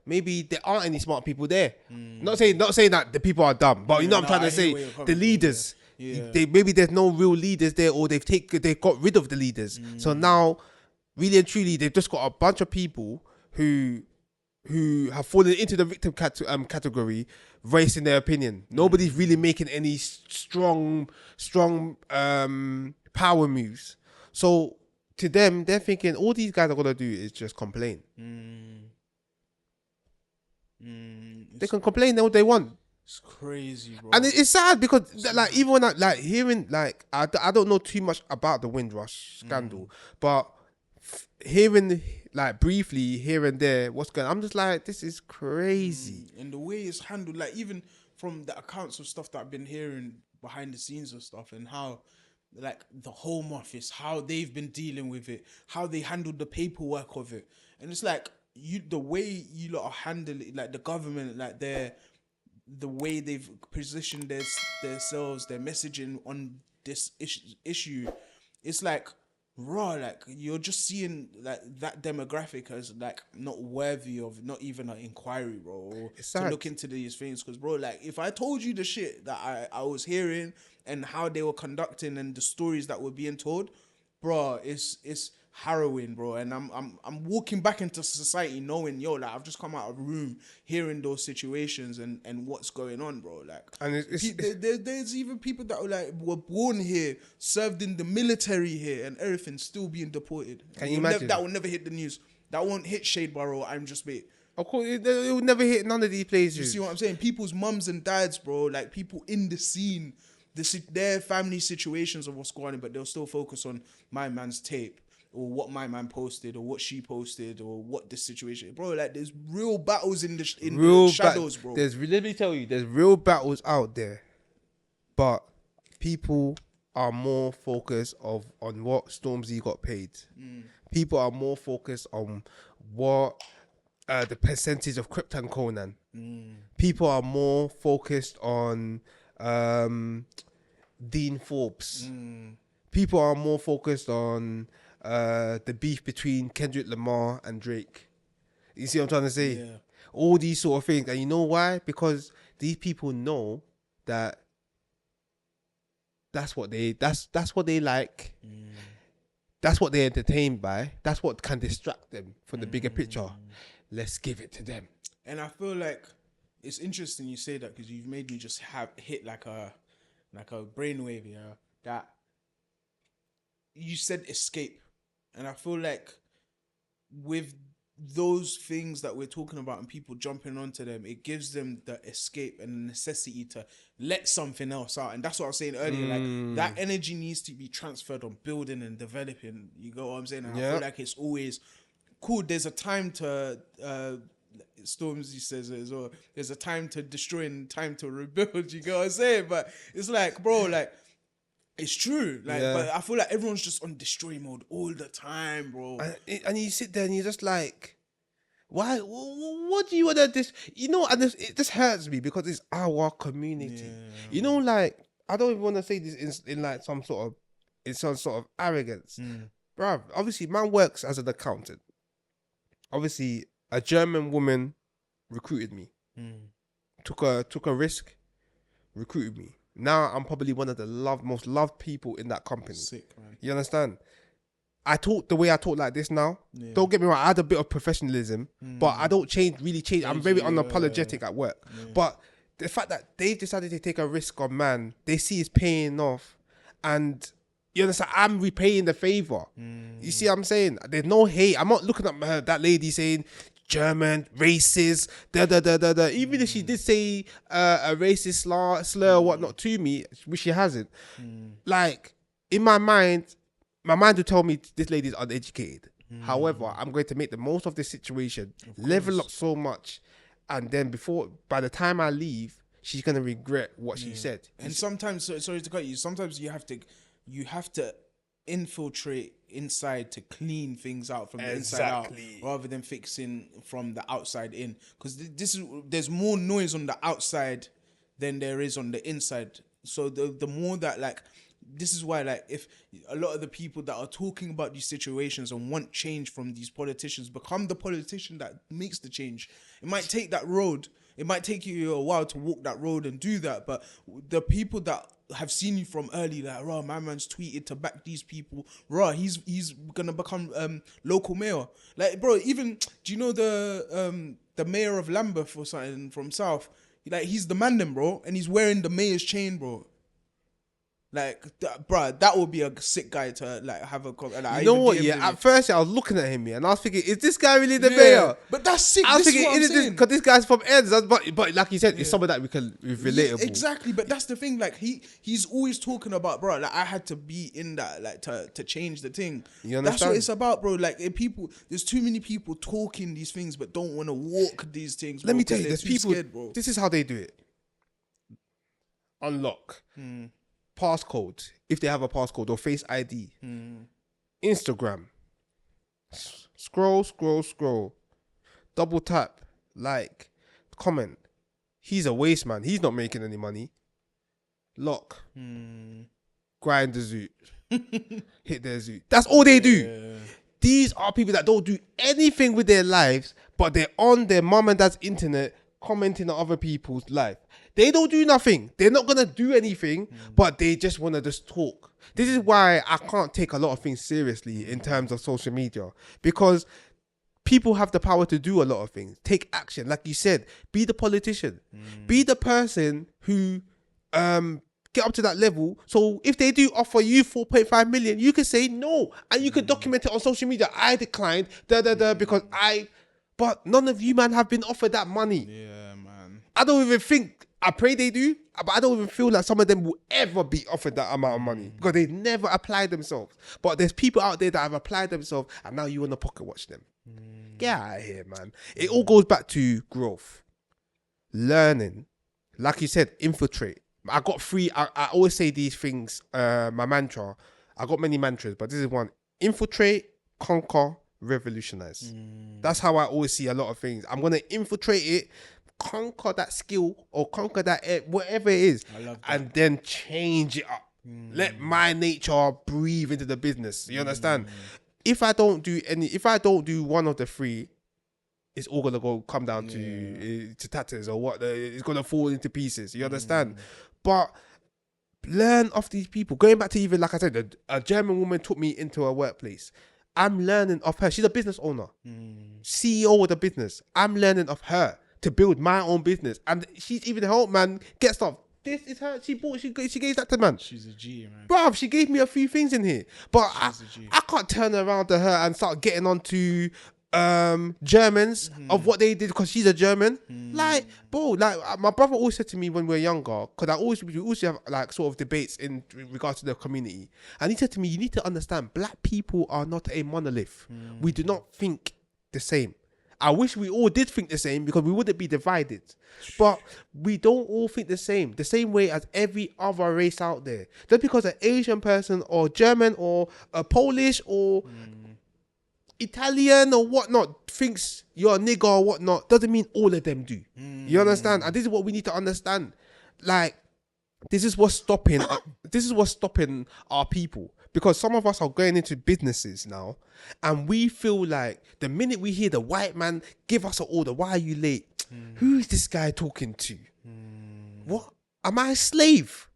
maybe there aren't any smart people there. Not saying that the people are dumb, but you know what I'm trying to say, the leaders. Yeah. Maybe there's no real leaders there, or they got rid of the leaders. So now, really and truly, they've just got a bunch of people who have fallen into the victim category, voicing their opinion. Nobody's really making any strong power moves. So to them, they're thinking all these guys are gonna do is just complain. They can complain all they want. It's crazy, bro. And it's sad because like even when I like hearing like I don't know too much about the Windrush scandal, but hearing like briefly here and there what's going on, I'm just like, this is crazy. And the way it's handled, like even from the accounts of stuff that I've been hearing behind the scenes of stuff, and how like the Home Office, how they've been dealing with it, how they handled the paperwork of it. And it's like the way you lot are handling, like the government, like the way they've positioned themselves, their messaging on this issue, it's like raw. Like you're just seeing like that demographic as like not worthy of not even an inquiry, bro, or to look into these things. Because bro, like if I told you the shit that I was hearing and how they were conducting and the stories that were being told, bro, it's harrowing, bro. And I'm walking back into society knowing, yo, like I've just come out of a room hearing those situations and what's going on, bro. Like, and there's even people that were born here, served in the military here, and everything still being deported. Can you imagine? That will never hit the news. That won't hit Shadeborough. I'm just bait. Of course, it will never hit none of these places. You see what I'm saying? People's mums and dads, bro, like people in the scene, their family situations of what's going on, but they'll still focus on my man's tape, or what my man posted, or what she posted, or what the situation, bro. Like there's real battles in the shadows, bro. Let me tell you, there's real battles out there, but people are more focused on what Stormzy got paid. People are more focused on what the percentage of Krypton Conan. People are more focused on Dean Forbes. People are more focused on the beef between Kendrick Lamar and Drake. You see what I'm trying to say? Yeah. All these sort of things. And you know why? Because these people know that that's what they like. That's what they're entertained by. That's what can distract them from the bigger picture. Let's give it to them. And I feel like it's interesting you say that, because you've made me just hit like a brainwave, you know, that you said escape. And I feel like with those things that we're talking about and people jumping onto them, it gives them the escape and the necessity to let something else out. And that's what I was saying earlier. Like that energy needs to be transferred on building and developing. You go what I'm saying? And I feel like it's always cool. There's a time to Stormzy says it as well. There's a time to destroy and time to rebuild. You go what I'm saying? But it's like, bro, like, it's true, like, but I feel like everyone's just on destroy mode all the time, bro. And you sit there and you're just like, why? What do you want to this? You know, and it just hurts me because it's our community. Yeah. You know, like I don't even want to say this in like some sort of arrogance, bruv. Obviously, man works as an accountant. Obviously, a German woman recruited me, took a risk, recruited me. Now I'm probably one of the most loved people in that company. Sick, man. You understand? I talk the way I talk like this now. Yeah. Don't get me wrong, I had a bit of professionalism, but I don't really change. I'm very unapologetic at work. Yeah. But the fact that they've decided to take a risk on man, they see it's paying off, and you understand, I'm repaying the favor. You see what I'm saying? There's no hate. I'm not looking at that lady saying German, racist, Even if she did say a racist slur or whatnot to me, which she hasn't, like, in my mind will tell me this lady is uneducated. However, I'm going to make the most of this situation, level up so much, and then by the time I leave, she's going to regret what she said. And sometimes, sorry to cut you, sometimes you have to infiltrate inside to clean things out from the inside out, rather than fixing from the outside in, because there's more noise on the outside than there is on the inside. So the more that, like, this is why, like, if a lot of the people that are talking about these situations and want change from these politicians become the politician that makes the change, it might take that road. It might take you a while to walk that road and do that, but the people that have seen you from early, like, raw, my man's tweeted to back these people, raw, he's gonna become local mayor. Like, bro, even, do you know the mayor of Lambeth or something from South? Like, he's the man then, bro, and he's wearing the mayor's chain, bro. Like, bruh, that would be a sick guy to like have a. Like, you know what? Yeah, at first I was looking at him, and I was thinking, is this guy really the mayor? But that's sick. I was This thinking, is what I'm saying. because this guy's from Eds, but like you said, it's someone that we can relatable. Yeah, exactly, but that's the thing. Like he's always talking about, bro. Like I had to be in that, like to change the thing. You understand? That's what it's about, bro. Like there's too many people talking these things, but don't want to walk these things. Bro, Let me tell you, there's people. Scared, bro. This is how they do it. Unlock, passcode if they have a passcode or Face ID, Instagram. Scroll, double tap, like, comment. He's a waste man. He's not making any money. Lock, grind the zoot, hit their zoot. That's all they do. These are people that don't do anything with their lives, but they're on their mum and dad's internet commenting on other people's life. They don't do nothing. They're not going to do anything, but they just want to just talk. This is why I can't take a lot of things seriously in terms of social media, because people have the power to do a lot of things. Take action. Like you said, be the politician. Be the person who get up to that level. So if they do offer you 4.5 million, you can say no. And you can document it on social media. I declined, because but none of you, man, have been offered that money. Yeah, man. I don't even think, I pray they do, but I don't even feel like some of them will ever be offered that amount of money because they never applied themselves. But there's people out there that have applied themselves and now you want to pocket watch them. Get out of here, man. It all goes back to growth. Learning. Like you said, infiltrate. I got three, I always say these things, my mantra. I got many mantras, but this is one. Infiltrate, conquer, revolutionize. That's how I always see a lot of things. I'm going to infiltrate it, conquer that skill or conquer that whatever it is, and then change it up. Let my nature breathe into the business. You understand? If I don't do one of the three, it's all gonna come down to tatters or what. It's gonna fall into pieces. You understand? But learn off these people. Going back to even, like I said, a German woman took me into a workplace. I'm learning of her. She's a business owner, CEO of the business. I'm learning of her to build my own business, and she's even helped man get stuff. This is her. She gave that to man. She's a G, man. Bruv, she gave me a few things in here, but I can't turn around to her and start getting onto Germans of what they did because she's a German. Like, bro, like my brother always said to me when we were younger, because we always have like sort of debates in regards to the community, and he said to me, you need to understand, black people are not a monolith. We do not think the same. I wish we all did think the same because we wouldn't be divided. But we don't all think the same way as every other race out there. Just because an Asian person or German or a Polish or Italian or whatnot thinks you're a nigger or whatnot, doesn't mean all of them do. You understand? And this is what we need to understand. Like, this is what's stopping our people. Because some of us are going into businesses now and we feel like the minute we hear the white man give us an order, why are you late? Who is this guy talking to? What? Am I a slave?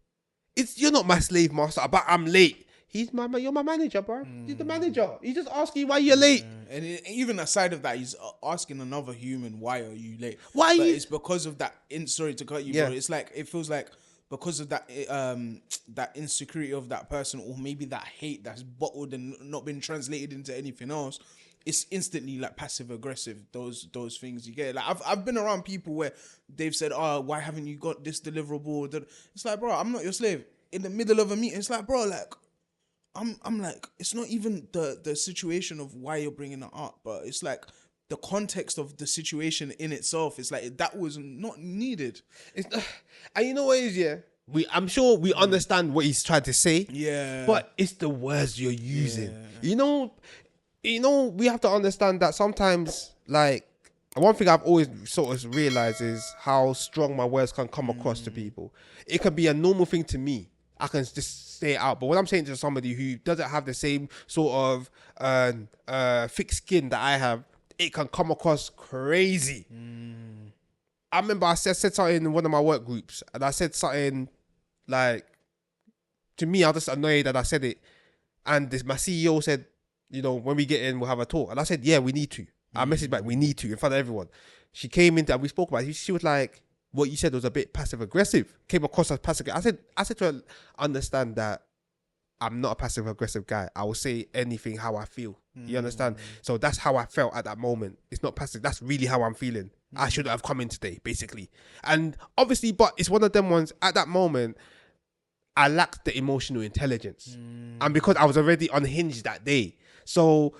You're not my slave master, but I'm late. You're my manager, bro. He's the manager. He's just asking why you're late. And even aside of that, he's asking another human, why are you late? Why are you? It's because of that, sorry to cut you, bro. It's like, it feels like, because of that that insecurity of that person, or maybe that hate that's bottled and not been translated into anything else, it's instantly like passive aggressive. Those things you get. Like I've been around people where they've said, "Oh, why haven't you got this deliverable?" It's like, bro, I'm not your slave. In the middle of a meeting, it's like, bro, like I'm like, it's not even the situation of why you're bringing it up, but it's like the context of the situation in itself. It's like that was not needed. And you know what it is, I'm sure we understand what he's trying to say. Yeah. But it's the words you're using. Yeah. You know, we have to understand that sometimes, like, one thing I've always sort of realized is how strong my words can come across to people. It can be a normal thing to me. I can just say it out. But when I'm saying to somebody who doesn't have the same sort of thick skin that I have, it can come across crazy. I remember I said something in one of my work groups, and I said something like, to me, I was just annoyed that I said it. And my CEO said, you know, when we get in, we'll have a talk. And I said, yeah, we need to. I messaged back, we need to, in front of everyone. She came in and we spoke about it. She was like, what you said was a bit passive aggressive. Came across as passive. I said to her, understand that I'm not a passive aggressive guy. I will say anything how I feel. You understand? So that's how I felt at that moment. It's not passive. That's really how I'm feeling. I should have come in today, basically. And obviously, but it's one of them ones at that moment, I lacked the emotional intelligence. And because I was already unhinged that day. So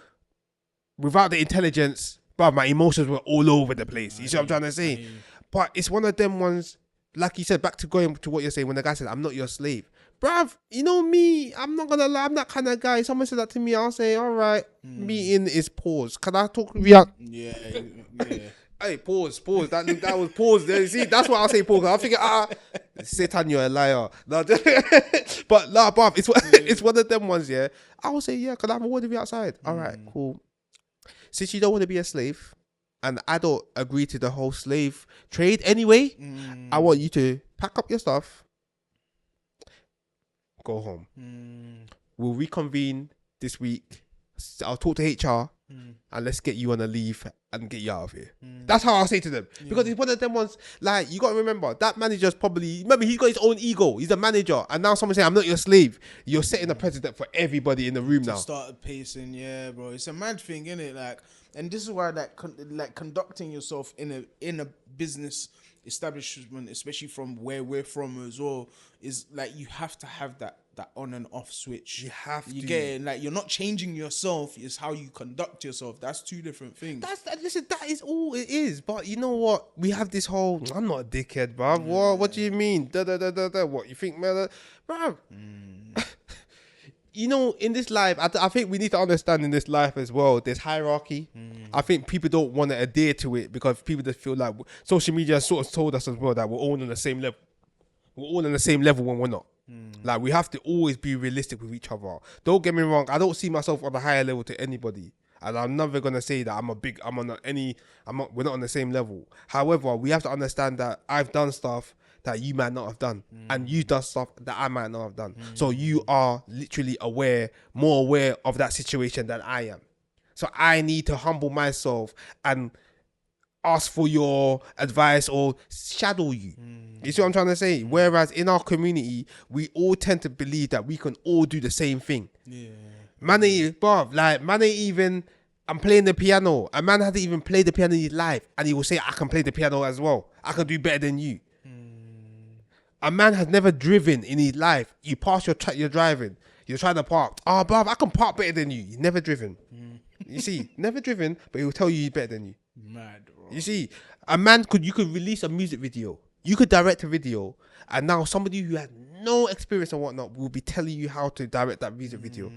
without the intelligence, but my emotions were all over the place. You see what I'm trying to say? But it's one of them ones, like you said, back to going to what you're saying, when the guy said, I'm not your slave. Bruv, you know me, I'm not gonna lie, I'm that kind of guy. Someone said that to me, I'll say, all right, meeting is pause. Can I talk? Yeah. Hey, pause. That was pause. There, you see, that's why I'll say pause. I'll figure, Satan, you're a liar. No, but nah, bruv, it's one of them ones, yeah. I will say, yeah, can I have a word with you outside? All right, cool. Since you don't want to be a slave, and I don't agree to the whole slave trade anyway, I want you to pack up your stuff, go home. We'll reconvene this week. I'll talk to HR and let's get you on a leave and get you out of here. That's how I'll say to them. Because it's one of them ones, like, you got to remember, that manager's probably, remember, he's got his own ego. He's a manager. And now someone saying, I'm not your slave. You're setting a precedent for everybody in the room now. Start pacing, yeah, bro. It's a mad thing, isn't it? Like, and this is why, like conducting yourself in a business establishment, especially from where we're from as well, is like, you have to have that on and off switch. You have to. You get it? Like, you're not changing yourself, it's how you conduct yourself. That's two different things. Listen, that is all it is. But you know what? We have this whole, I'm not a dickhead, bruv. What do you mean? What, you think, man? Bruv. You know, in this life, I think we need to understand in this life as well, there's hierarchy. I think people don't want to adhere to it because people just feel like social media sort of told us as well that we're all on the same level. We're all on the same level when we're not. Like, we have to always be realistic with each other. Don't get me wrong, I don't see myself on a higher level to anybody. And I'm never going to say that we're not on the same level. However, we have to understand that I've done stuff that you might not have done. And you done stuff that I might not have done. So you are literally more aware of that situation than I am. So I need to humble myself and ask for your advice or shadow you. You see what I'm trying to say? Whereas in our community, we all tend to believe that we can all do the same thing. Man ain't even, I'm playing the piano. A man hasn't even played the piano in his life, and he will say, I can play the piano as well. I can do better than you. A man has never driven in his life. You pass your driving. You're trying to park. Oh, bruv, I can park better than you. You've never driven. You see, never driven, but he'll tell you he's better than you. Mad, bro. You see, you could release a music video. You could direct a video, and now somebody who has no experience and whatnot will be telling you how to direct that music video.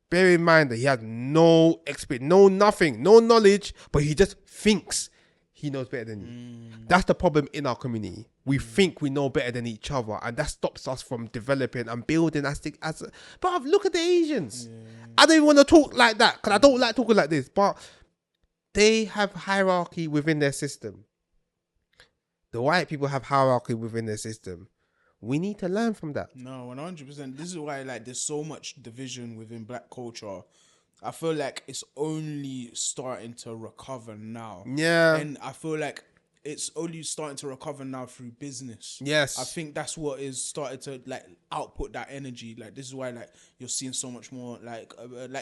Bear in mind that he has no experience, no nothing, no knowledge, but he just thinks he knows better than you. That's the problem in our community. We think we know better than each other, and that stops us from developing and building But look at the Asians. I don't even want to talk like that because I don't like talking like this, but they have hierarchy within their system. The white people have hierarchy within their system. We need to learn from that. No, 100%. This is why, like, there's so much division within black culture. I feel like it's only starting to recover now. Yeah. And I feel like it's only starting to recover now through business. Yes. I think that's what is started to, like, output that energy. Like, this is why, like, you're seeing so much more, like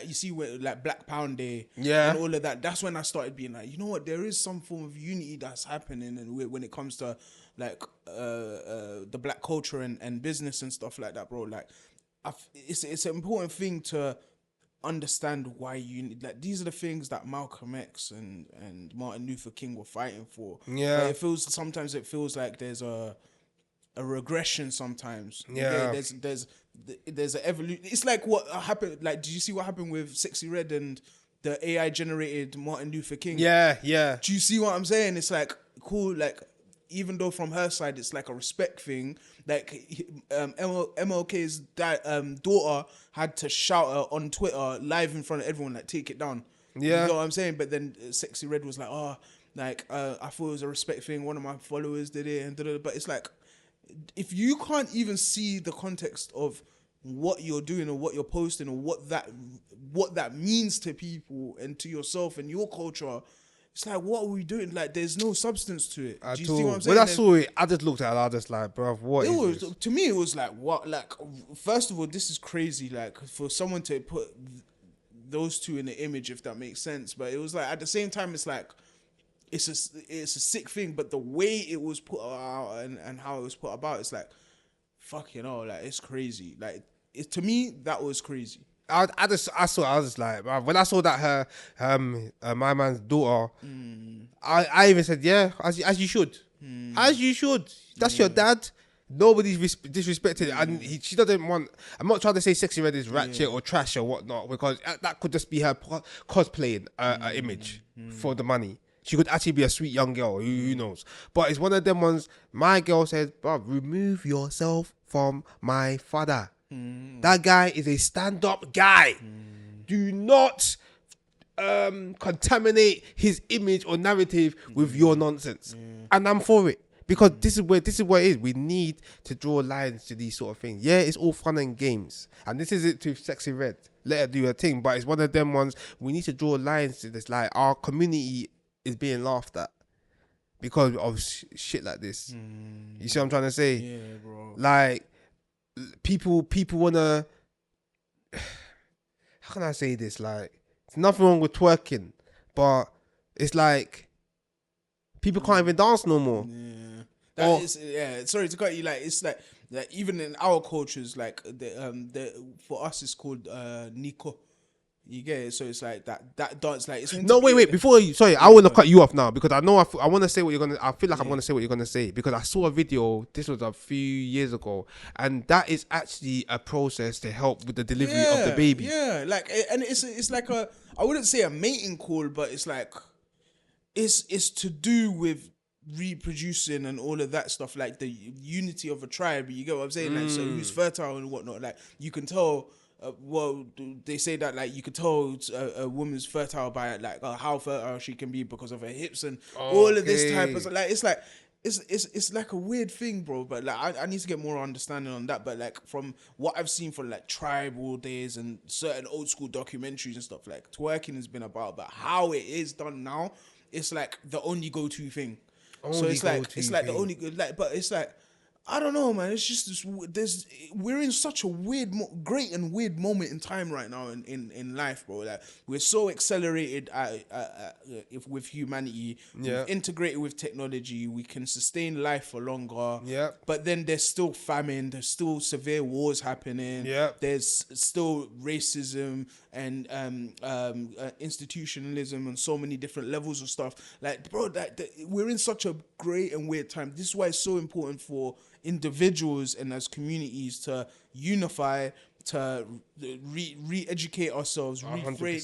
you see where, like, Black Pound Day. Yeah. And all of that. That's when I started being like, you know what, there is some form of unity that's happening, and when it comes to, like, the black culture and business and stuff like that, bro. Like, it's an important thing to understand why like, these are the things that Malcolm X and Martin Luther King were fighting for. Yeah. Like, sometimes it feels like there's a regression sometimes. Yeah. There's an evolution. It's like what happened. Like, did you see what happened with Sexy Red and the AI generated Martin Luther King? Yeah. Do you see what I'm saying? It's like, cool, like, even though from her side it's like a respect thing, like MLK's daughter had to shout her on Twitter live in front of everyone, like, take it down. Yeah. You know what I'm saying? But then Sexy Red was like, I thought it was a respect thing. One of my followers did it, and but it's like, if you can't even see the context of what you're doing or what you're posting or what that means to people and to yourself and your culture, It's like, what are we doing? Like, there's no substance to it. Do you see what I'm saying? When I saw it, I just looked at it. I was just like, bro, what is this? To me, it was like, what? Like, first of all, this is crazy. Like, for someone to put those two in the image, if that makes sense. But it was like, at the same time, it's like, it's a sick thing. But the way it was put out and how it was put about, it's like, fuck, you know, like, it's crazy. Like, to me, that was crazy. I was just like, bruv, when I saw that my man's daughter, I even said, yeah, as you should. As you should. That's your dad. Nobody's disrespected, and she doesn't want. I'm not trying to say Sexy Red is ratchet or trash or whatnot, because that could just be her cosplaying an image for the money. She could actually be a sweet young girl. Who knows? But it's one of them ones. My girl says, bruv, remove yourself from my father. That guy is a stand-up guy. Do not contaminate his image or narrative with your nonsense. And I'm for it, because this is what it is. We need to draw lines to these sort of things. Yeah, it's all fun and games, and this is it to Sexy Red. Let her do her thing, but it's one of them ones. We need to draw lines to this. Like, our community is being laughed at because of shit like this. You see what I'm trying to say? Yeah, bro. Like, people wanna, how can I say this? Like, there's nothing wrong with twerking, but it's like people can't even dance no more. Sorry to cut you. Like, it's like even in our cultures, like for us, it's called Nico. You get it? So it's like that dance, like, it's no, wait. Before you, sorry, I want to cut you off now, because I know I want to say what you're gonna. I feel like I'm gonna say what you're gonna say, because I saw a video. This was a few years ago, and that is actually a process to help with the delivery of the baby. Yeah, like, and it's like I wouldn't say a mating call, but it's like it's to do with reproducing and all of that stuff, like the unity of a tribe. You get what I'm saying? Like, so who's fertile and whatnot. Like, you can tell. Well, they say that, like, you could tell a woman's fertile by, like, how fertile she can be because of her hips and all of this type of, like, it's like a weird thing, bro. But like, I need to get more understanding on that. But like, from what I've seen from like tribal days and certain old school documentaries and stuff, like, twerking has been about, but how it is done now, it's like the only go-to thing. So it's like the only good, like, but it's like, I don't know, man. It's just we're in such a great and weird moment in time right now in life, bro. Like, we're so accelerated with humanity. Yeah. We've integrated with technology. We can sustain life for longer. Yeah. But then there's still famine. There's still severe wars happening. Yeah. There's still racism and institutionalism and so many different levels of stuff. Like, bro, we're in such a great and weird time. This is why it's so important for individuals and as communities to unify, to re-educate ourselves,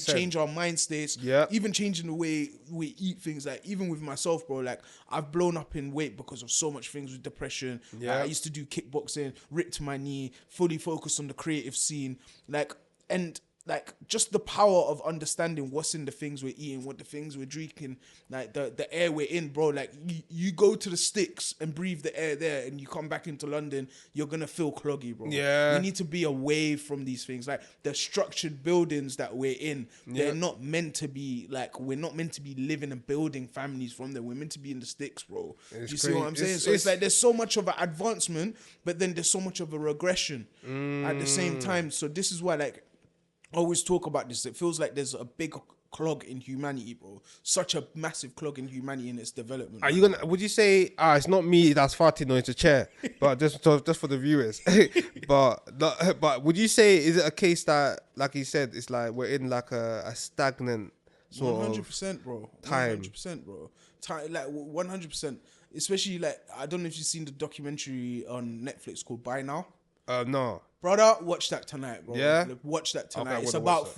change our mind states, even changing the way we eat things. Like, even with myself, bro, like, I've blown up in weight because of so much things with depression. I used to do kickboxing, ripped my knee, fully focused on the creative scene, like, just the power of understanding what's in the things we're eating, what the things we're drinking, like the air we're in, bro. Like, you go to the sticks and breathe the air there, and you come back into London, you're gonna feel cloggy, bro. Yeah. We need to be away from these things. Like, the structured buildings that we're in, they're not meant to be, like, we're not meant to be living and building families from them. We're meant to be in the sticks, bro. You see what I'm saying? So it's like there's so much of an advancement, but then there's so much of a regression at the same time. So this is why, like, I always talk about this. It feels like there's a big clog in humanity, bro. Such a massive clog in humanity in its development. Are you gonna? Would you say? It's not me that's farting on the chair, but just for the viewers. but would you say, is it a case that, like you said, it's like we're in like a stagnant sort 100%, bro. time? 100%, bro. Time, like 100%. Especially, like, I don't know if you've seen the documentary on Netflix called Buy Now. No. Brother, watch that tonight, bro. Yeah? Watch that tonight. Okay, it's about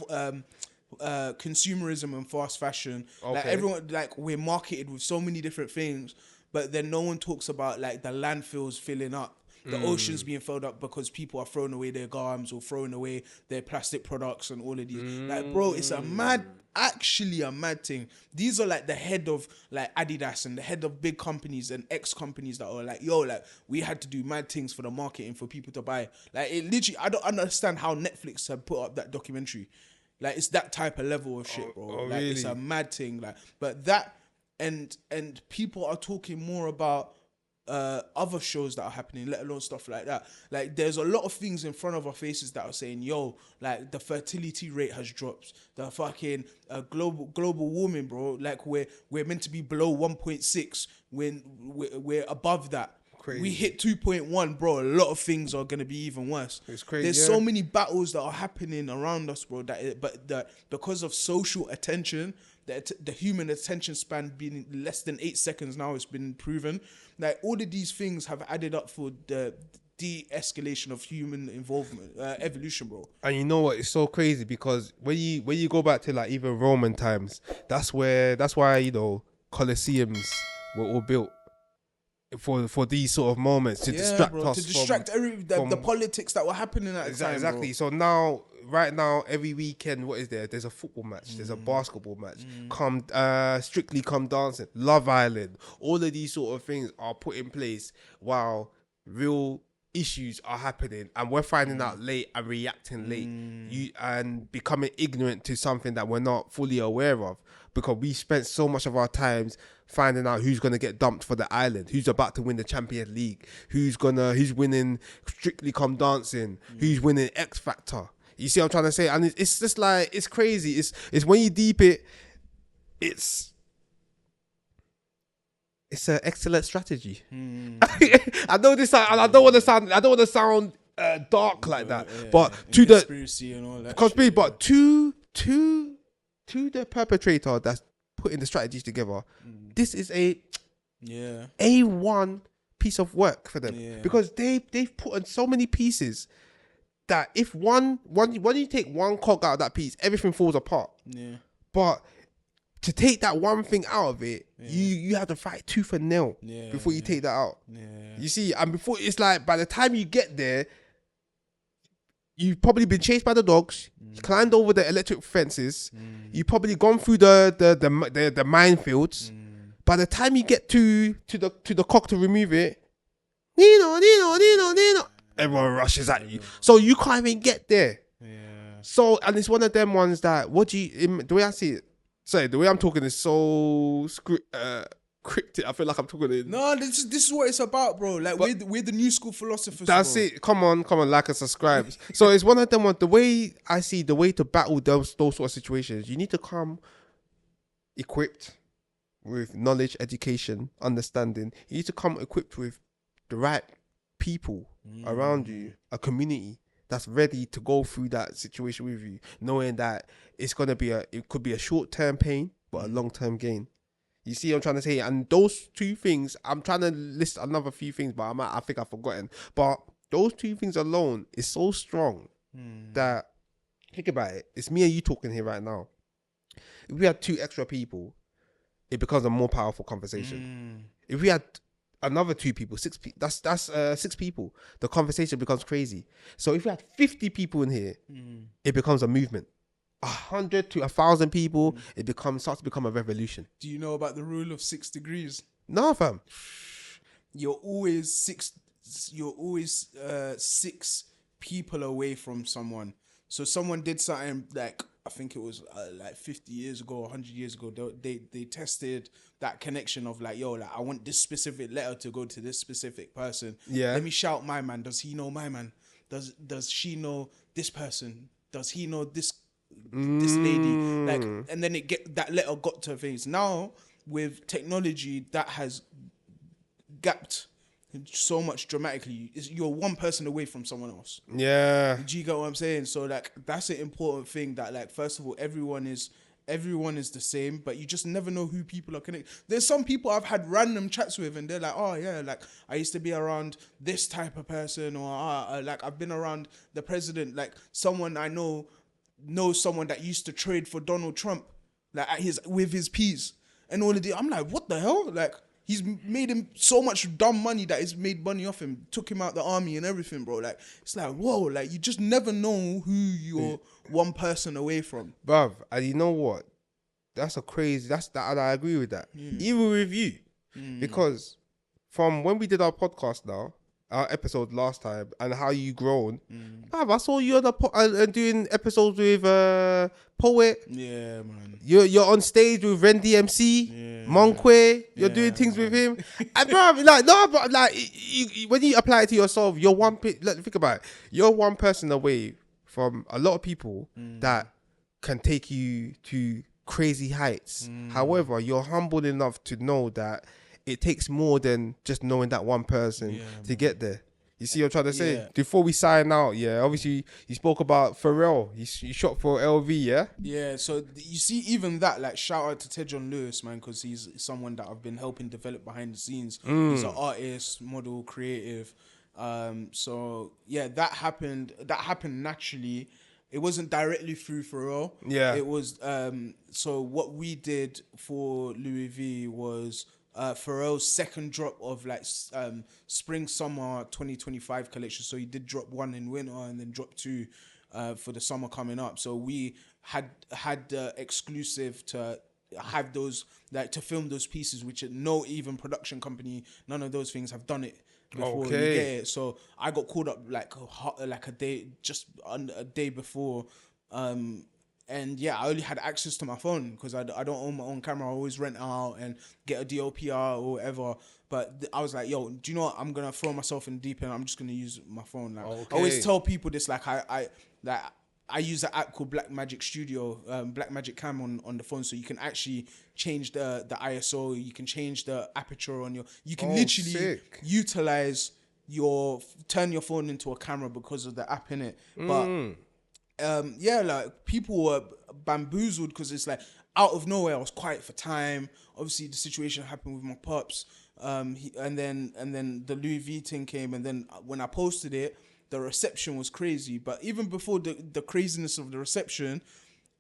consumerism and fast fashion. Okay. Like, everyone, like, we're marketed with so many different things, but then no one talks about, like, the landfills filling up, the oceans being filled up because people are throwing away their garbs or throwing away their plastic products and all of these. Like, bro, it's actually a mad thing. These are like the head of, like, Adidas and the head of big companies and companies that are like, yo, like, we had to do mad things for the marketing for people to buy. Like, it literally, I don't understand how Netflix have put up that documentary. Like, it's that type of level of shit, bro. Like, really? It's a mad thing. Like, but that and people are talking more about other shows that are happening, let alone stuff like that. Like, there's a lot of things in front of our faces that are saying, yo, like, the fertility rate has dropped. The fucking global warming, bro. Like, we're meant to be below 1.6 when we're above that. Crazy. We hit 2.1, bro. A lot of things are gonna be even worse. It's crazy. There's so many battles that are happening around us, bro. But because of social attention, the human attention span being less than 8 seconds now, it's been proven. Like, all of these things have added up for the de-escalation of human involvement, evolution, bro. And you know what? It's so crazy because when you go back to like even Roman times, that's why, you know, Colosseums were all built for these sort of moments to distract us, to distract the politics that were happening at the time. Exactly. So now, right now, every weekend, what is there? There's a football match. There's a basketball match. Strictly Come Dancing, Love Island. All of these sort of things are put in place while real issues are happening, and we're finding out late and reacting late, and becoming ignorant to something that we're not fully aware of, because we spent so much of our times finding out who's going to get dumped for the island, who's about to win the Champions League, who's winning Strictly Come Dancing, who's winning X Factor. You see what I'm trying to say? And it's just like, it's crazy. It's when you deep it, it's an excellent strategy. I know this, I don't want to sound dark like that, but to the conspiracy and all that conspiracy, shit, but to the perpetrator that's putting the strategies together, this is A1 piece of work for them, because they've put on so many pieces that if when you take one cog out of that piece, everything falls apart. But to take that one thing out of it, you have to fight tooth and nail before you take that out. You see, and before, it's like by the time you get there, you've probably been chased by the dogs, you climbed over the electric fences, you've probably gone through the minefields. By the time you get to the cock to remove it, Nino, everyone rushes at you, so you can't even get there. So, and it's one of them ones that the way I see it. Sorry, the way I'm talking is so cryptic. I feel like I'm talking in... No, this is what it's about, bro. Like, we're the new school philosophers, that's bro. it. Come on, like and subscribe. So it's one of them ones, the way I see the way to battle those sort of situations, you need to come equipped with knowledge, education, understanding. You need to come equipped with the right people around you, a community that's ready to go through that situation with you, knowing that it could be a short-term pain, but a long-term gain. You see what I'm trying to say? And those two things, I'm trying to list another few things, but I think I've forgotten. But those two things alone is so strong that, think about it, it's me and you talking here right now. If we had 2 extra people, it becomes a more powerful conversation. If we had another 2 people, 6 people, that's 6 people, the conversation becomes crazy. So if we had 50 people in here, it becomes a movement. 100 to 1,000 people, it starts to become a revolution. Do you know about the rule of 6 degrees? No, fam. You're always 6 people away from someone. So someone did something, like, I think it was like 50 years ago, 100 years ago, they tested that connection of like, yo, like, I want this specific letter to go to this specific person. Let me shout my man. Does he know my man? Does she know this person? Does he know this lady? Like, and then that letter got to things. Now with technology, that has gapped so much dramatically. You're one person away from someone else. Do you get what I'm saying? So like, that's an important thing, that like, first of all, everyone is the same, but you just never know who people are connected. There's some people I've had random chats with, and they're like, oh yeah, like, I used to be around this type of person, or like, I've been around the president. Like, someone I knows someone that used to trade for Donald Trump, like with his peas and all of that. I'm like, what the hell? Like, he's made him so much dumb money that he's made money off him, took him out the army and everything, bro. Like, it's like, whoa, like, you just never know who you're one person away from. Bruv, and you know what? And I agree with that. Even with you. Because from when we did our podcast now, our episode last time, and how you grown, bruv, I saw you on doing episodes with Poet. Yeah, man. You're on stage with Ren DMC. Monkwe, you're doing things with him. And bro, like, no, but like, when you apply it to yourself, you're think about it. You're one person away from a lot of people that can take you to crazy heights. However, you're humble enough to know that it takes more than just knowing that one person to get there. You see what I'm trying to say? Before we sign out, obviously you spoke about Pharrell. You shot for LV, yeah? Yeah, so you see even that, like, shout out to Tejon Lewis, man, because he's someone that I've been helping develop behind the scenes. He's an artist, model, creative. So yeah, that happened naturally. It wasn't directly through Pharrell. Yeah. It was, so what we did for Louis V was Pharrell's second drop of like spring summer 2025 collection. So he did drop one in winter and then drop two for the summer coming up. So we had the exclusive to have those, like, to film those pieces, which no even production company, none of those things have done it before. Okay. You get it? So I got called up like a day, just a day before. And yeah, I only had access to my phone because I don't own my own camera. I always rent out and get a DOPR or whatever. But I was like, yo, do you know what? I'm going to throw myself in the deep end. I'm just going to use my phone. Like, I always tell people this, like, I use an app called Blackmagic Studio, Blackmagic Cam on the phone, so you can actually change the ISO, you can change the aperture on you can literally utilize turn your phone into a camera because of the app in it. But like, people were bamboozled because it's like out of nowhere. I was quiet for time. Obviously, the situation happened with my pops, and then the Louis V thing came, and then when I posted it, the reception was crazy. But even before the craziness of the reception,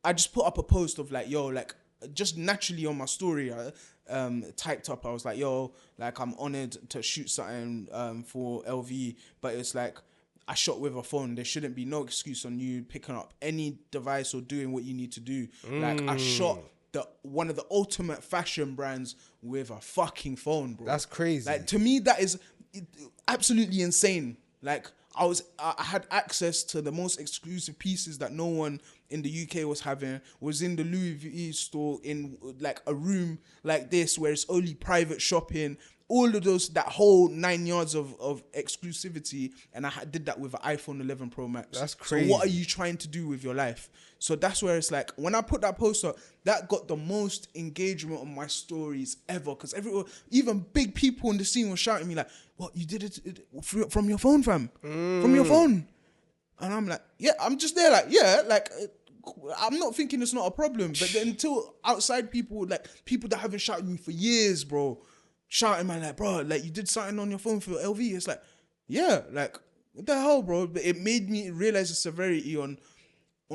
I just put up a post of like, yo, like, just naturally on my story, I typed up, I was like, yo, like, I'm honored to shoot something for LV, but it's like, I shot with a phone. There shouldn't be no excuse on you picking up any device or doing what you need to do. Like, I shot one of the ultimate fashion brands with a fucking phone, bro. That's crazy. Like, to me, that is absolutely insane. Like, I had access to the most exclusive pieces that no one in the UK was having. Was in the Louis V store in like a room like this where it's only private shopping. All of those, that whole 9 yards of exclusivity, and I did that with an iPhone 11 Pro Max. That's crazy. So what are you trying to do with your life? So that's where it's like, when I put that post up, that got the most engagement on my stories ever, because everyone, even big people in the scene were shouting me like, what, you did it from your phone, fam? From your phone? And I'm like, yeah, I'm just there like, yeah, like, I'm not thinking it's not a problem. But then until outside people, like people that haven't shouted me for years, bro, shouting, man, like, bro, like, you did something on your phone for LV. It's like, yeah, like, what the hell, bro? But it made me realize the severity on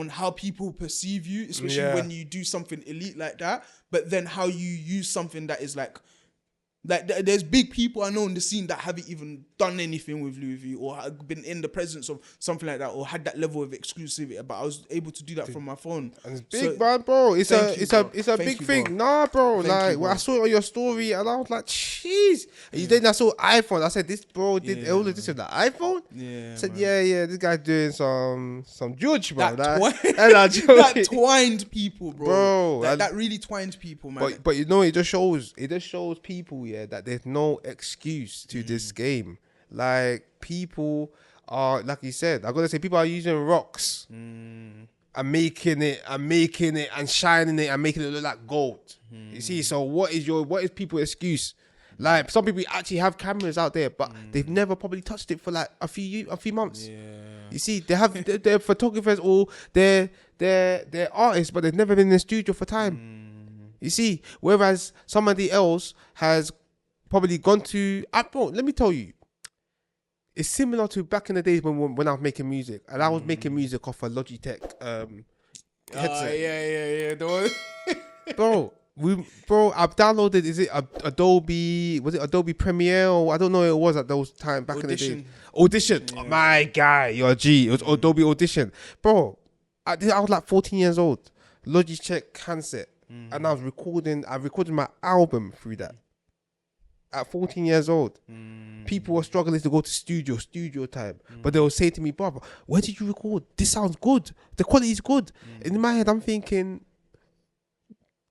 how people perceive you, especially when you do something elite like that. But then how you use something that is like there's big people I know in the scene that haven't even done anything with Louis V or have been in the presence of something like that or had that level of exclusivity, but I was able to do that from my phone. And it's big, so, bro. It's a big thing. Bro. Nah, bro. When I saw it on your story and I was like, jeez. And then I saw iPhone. I said, this bro did all of this with the iPhone? Yeah. I said, yeah, this guy's doing some judge, bro. That twined people, bro. That really twined people, man. But you know, it just shows people, that there's no excuse to this game. Like, people are, like you said, I'm gonna say, people are using rocks and making it and shining it and making it look like gold. You see, so what is people's excuse? Like, some people actually have cameras out there, but they've never probably touched it for like a few months. Yeah. You see, they have they're photographers or they're artists, but they've never been in the studio for time. You see, whereas somebody else has probably gone to, bro, let me tell you, it's similar to back in the days when I was making music, and I was making music off a Logitech headset. Yeah. Bro, I've downloaded, is it Adobe Premiere, or I don't know what it was at those times back in the day. Audition. Yeah. Oh, my guy, you're a G. It was Adobe Audition. Bro, I was like 14 years old. Logitech handset. And I recorded my album through that. At 14 years old, people were struggling to go to studio time. But they would say to me, brother, where did you record? This sounds good. The quality is good. In my head, I'm thinking,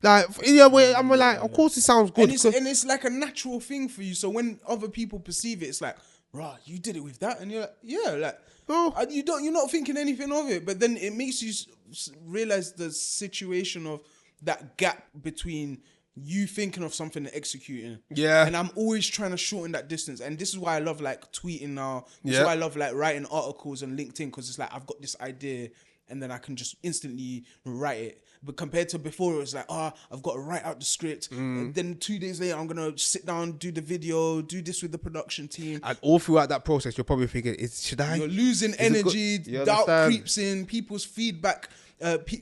Like, yeah, I'm like, of course it sounds good. And it's like a natural thing for you. So when other people perceive it, it's like, right, you did it with that, and you're like, yeah, like, and you're not thinking anything of it. But then it makes you realize the situation of that gap between you thinking of something and executing. Yeah. And I'm always trying to shorten that distance. And this is why I love like tweeting now. This is why I love like writing articles on LinkedIn, because it's like I've got this idea and then I can just instantly write it. But compared to before, it was like, I've got to write out the script. And then 2 days later, I'm going to sit down, do the video, do this with the production team. And all throughout that process, you're probably thinking, should I? You're losing energy, doubt creeps in, people's feedback,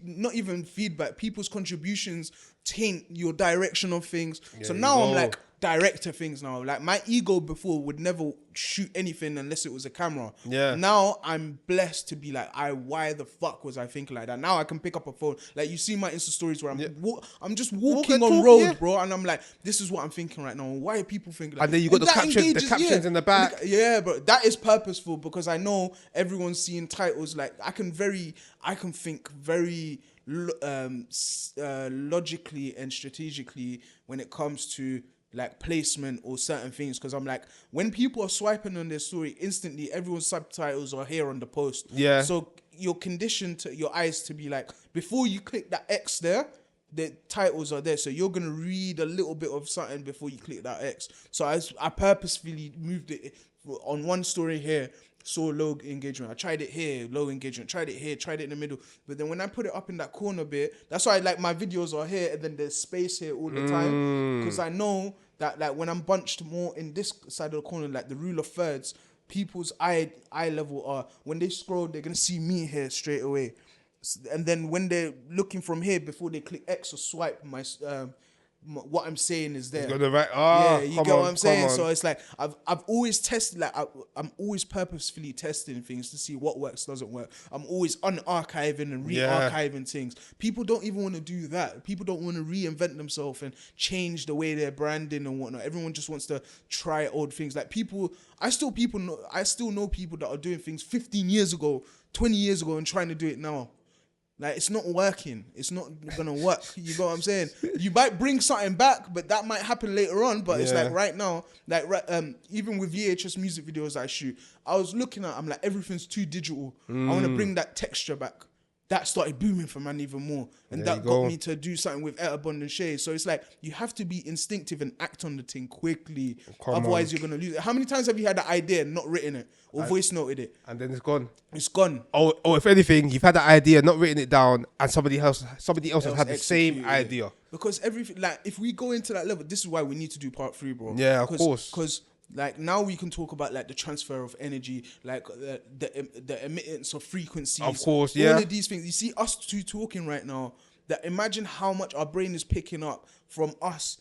not even feedback, people's contributions taint your direction of things. So now I'm like, director things now. Like my ego before would never shoot anything unless it was a camera. Yeah. Now I'm blessed to be like, why the fuck was I thinking like that? Now I can pick up a phone. Like you see my Insta stories where I'm just walking on road, bro, and I'm like, this is what I'm thinking right now. Why are people thinking like? And then you got the captions in the back. Yeah, but that is purposeful because I know everyone's seeing titles. Like I can think very logically and strategically when it comes to like placement or certain things, because I'm like, when people are swiping on their story, instantly everyone's subtitles are here on the post. Yeah. So you're conditioned to your eyes to be like, before you click that X there, the titles are there. So you're gonna read a little bit of something before you click that X. So I purposefully moved it on one story here. Saw low engagement. I tried it here, low engagement. Tried it here, tried it in the middle. But then when I put it up in that corner bit, that's why like my videos are here and then there's space here all the time. Because I know that like when I'm bunched more in this side of the corner, like the rule of thirds, people's eye level are, when they scroll, they're going to see me here straight away. And then when they're looking from here, before they click X or swipe, what I'm saying is there. You get what I'm saying. So it's like I've always tested. Like I'm always purposefully testing things to see what works, doesn't work. I'm always unarchiving and re-archiving things. People don't even want to do that. People don't want to reinvent themselves and change the way they're branding and whatnot. Everyone just wants to try old things. Like I still know people that are doing things 15 years ago, 20 years ago, and trying to do it now. Like, it's not working. It's not gonna work. You know what I'm saying? You might bring something back, but that might happen later on. But it's like right now, like even with VHS music videos I shoot, I was looking at, I'm like, everything's too digital. I want to bring that texture back. That started booming for man even more. And that got me to do something with Etterbond and Shay. So it's like, you have to be instinctive and act on the thing quickly. Otherwise, you're going to lose it. How many times have you had an idea and not written it or voice noted it? And then it's gone. It's gone. Or if anything, you've had the idea, not written it down, and somebody else has had the same idea. Because everything, like, if we go into that level, this is why we need to do part 3, bro. Yeah, of course. Because like now we can talk about like the transfer of energy, like the emittance of frequencies. Of course, yeah. All of these things. You see us two talking right now. That imagine how much our brain is picking up from us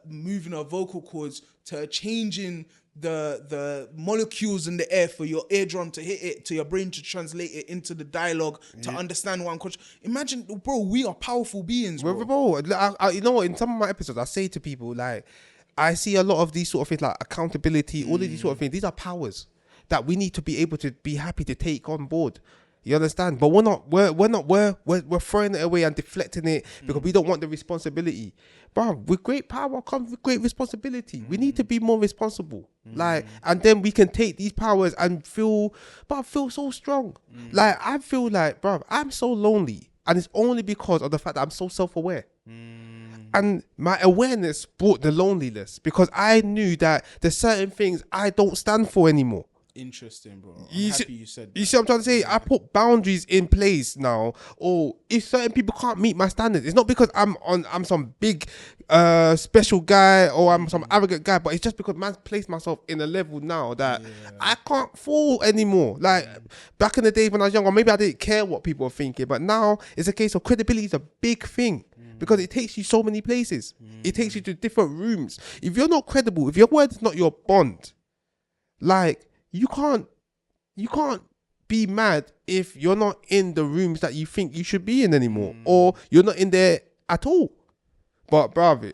moving our vocal cords to changing the molecules in the air for your eardrum to hit it, to your brain to translate it into the dialogue to understand what I'm conscious. Imagine, bro, we are powerful beings, bro. You know what? In some of my episodes, I say to people like, I see a lot of these sort of things like accountability, all of these sort of things. These are powers that we need to be able to be happy to take on board. You understand? But we're throwing it away and deflecting it because we don't want the responsibility. Bro, with great power comes with great responsibility. We need to be more responsible. Like, and then we can take these powers and feel so strong. Like, I feel like, bro, I'm so lonely. And it's only because of the fact that I'm so self-aware. And my awareness brought the loneliness because I knew that there's certain things I don't stand for anymore. Interesting, bro. You see what I'm trying to say? I put boundaries in place now. Or if certain people can't meet my standards, it's not because I'm some big special guy or I'm some arrogant guy, but it's just because man's placed myself in a level now that I can't fall anymore. Like back in the days when I was younger, maybe I didn't care what people were thinking, but now it's a case of credibility is a big thing. Because it takes you so many places. It takes you to different rooms. If you're not credible, if your word's not your bond, like you can't be mad if you're not in the rooms that you think you should be in anymore, or you're not in there at all. But bruv,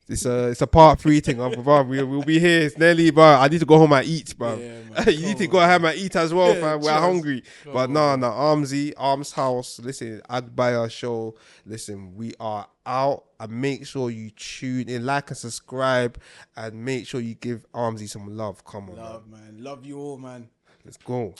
It's a part 3 thing, bro. We'll be here. It's nearly, bro. I need to go home and eat, bro. Yeah, man. You need to go home and eat as well, Yeah, fam. We're trust. hungry. But no, Armzy, Arms House. Listen, Agbaya show. Listen, we are out. And make sure you tune in, like and subscribe, and make sure you give Armzy some love. Come on, Love, man. Love you all, man. Let's go.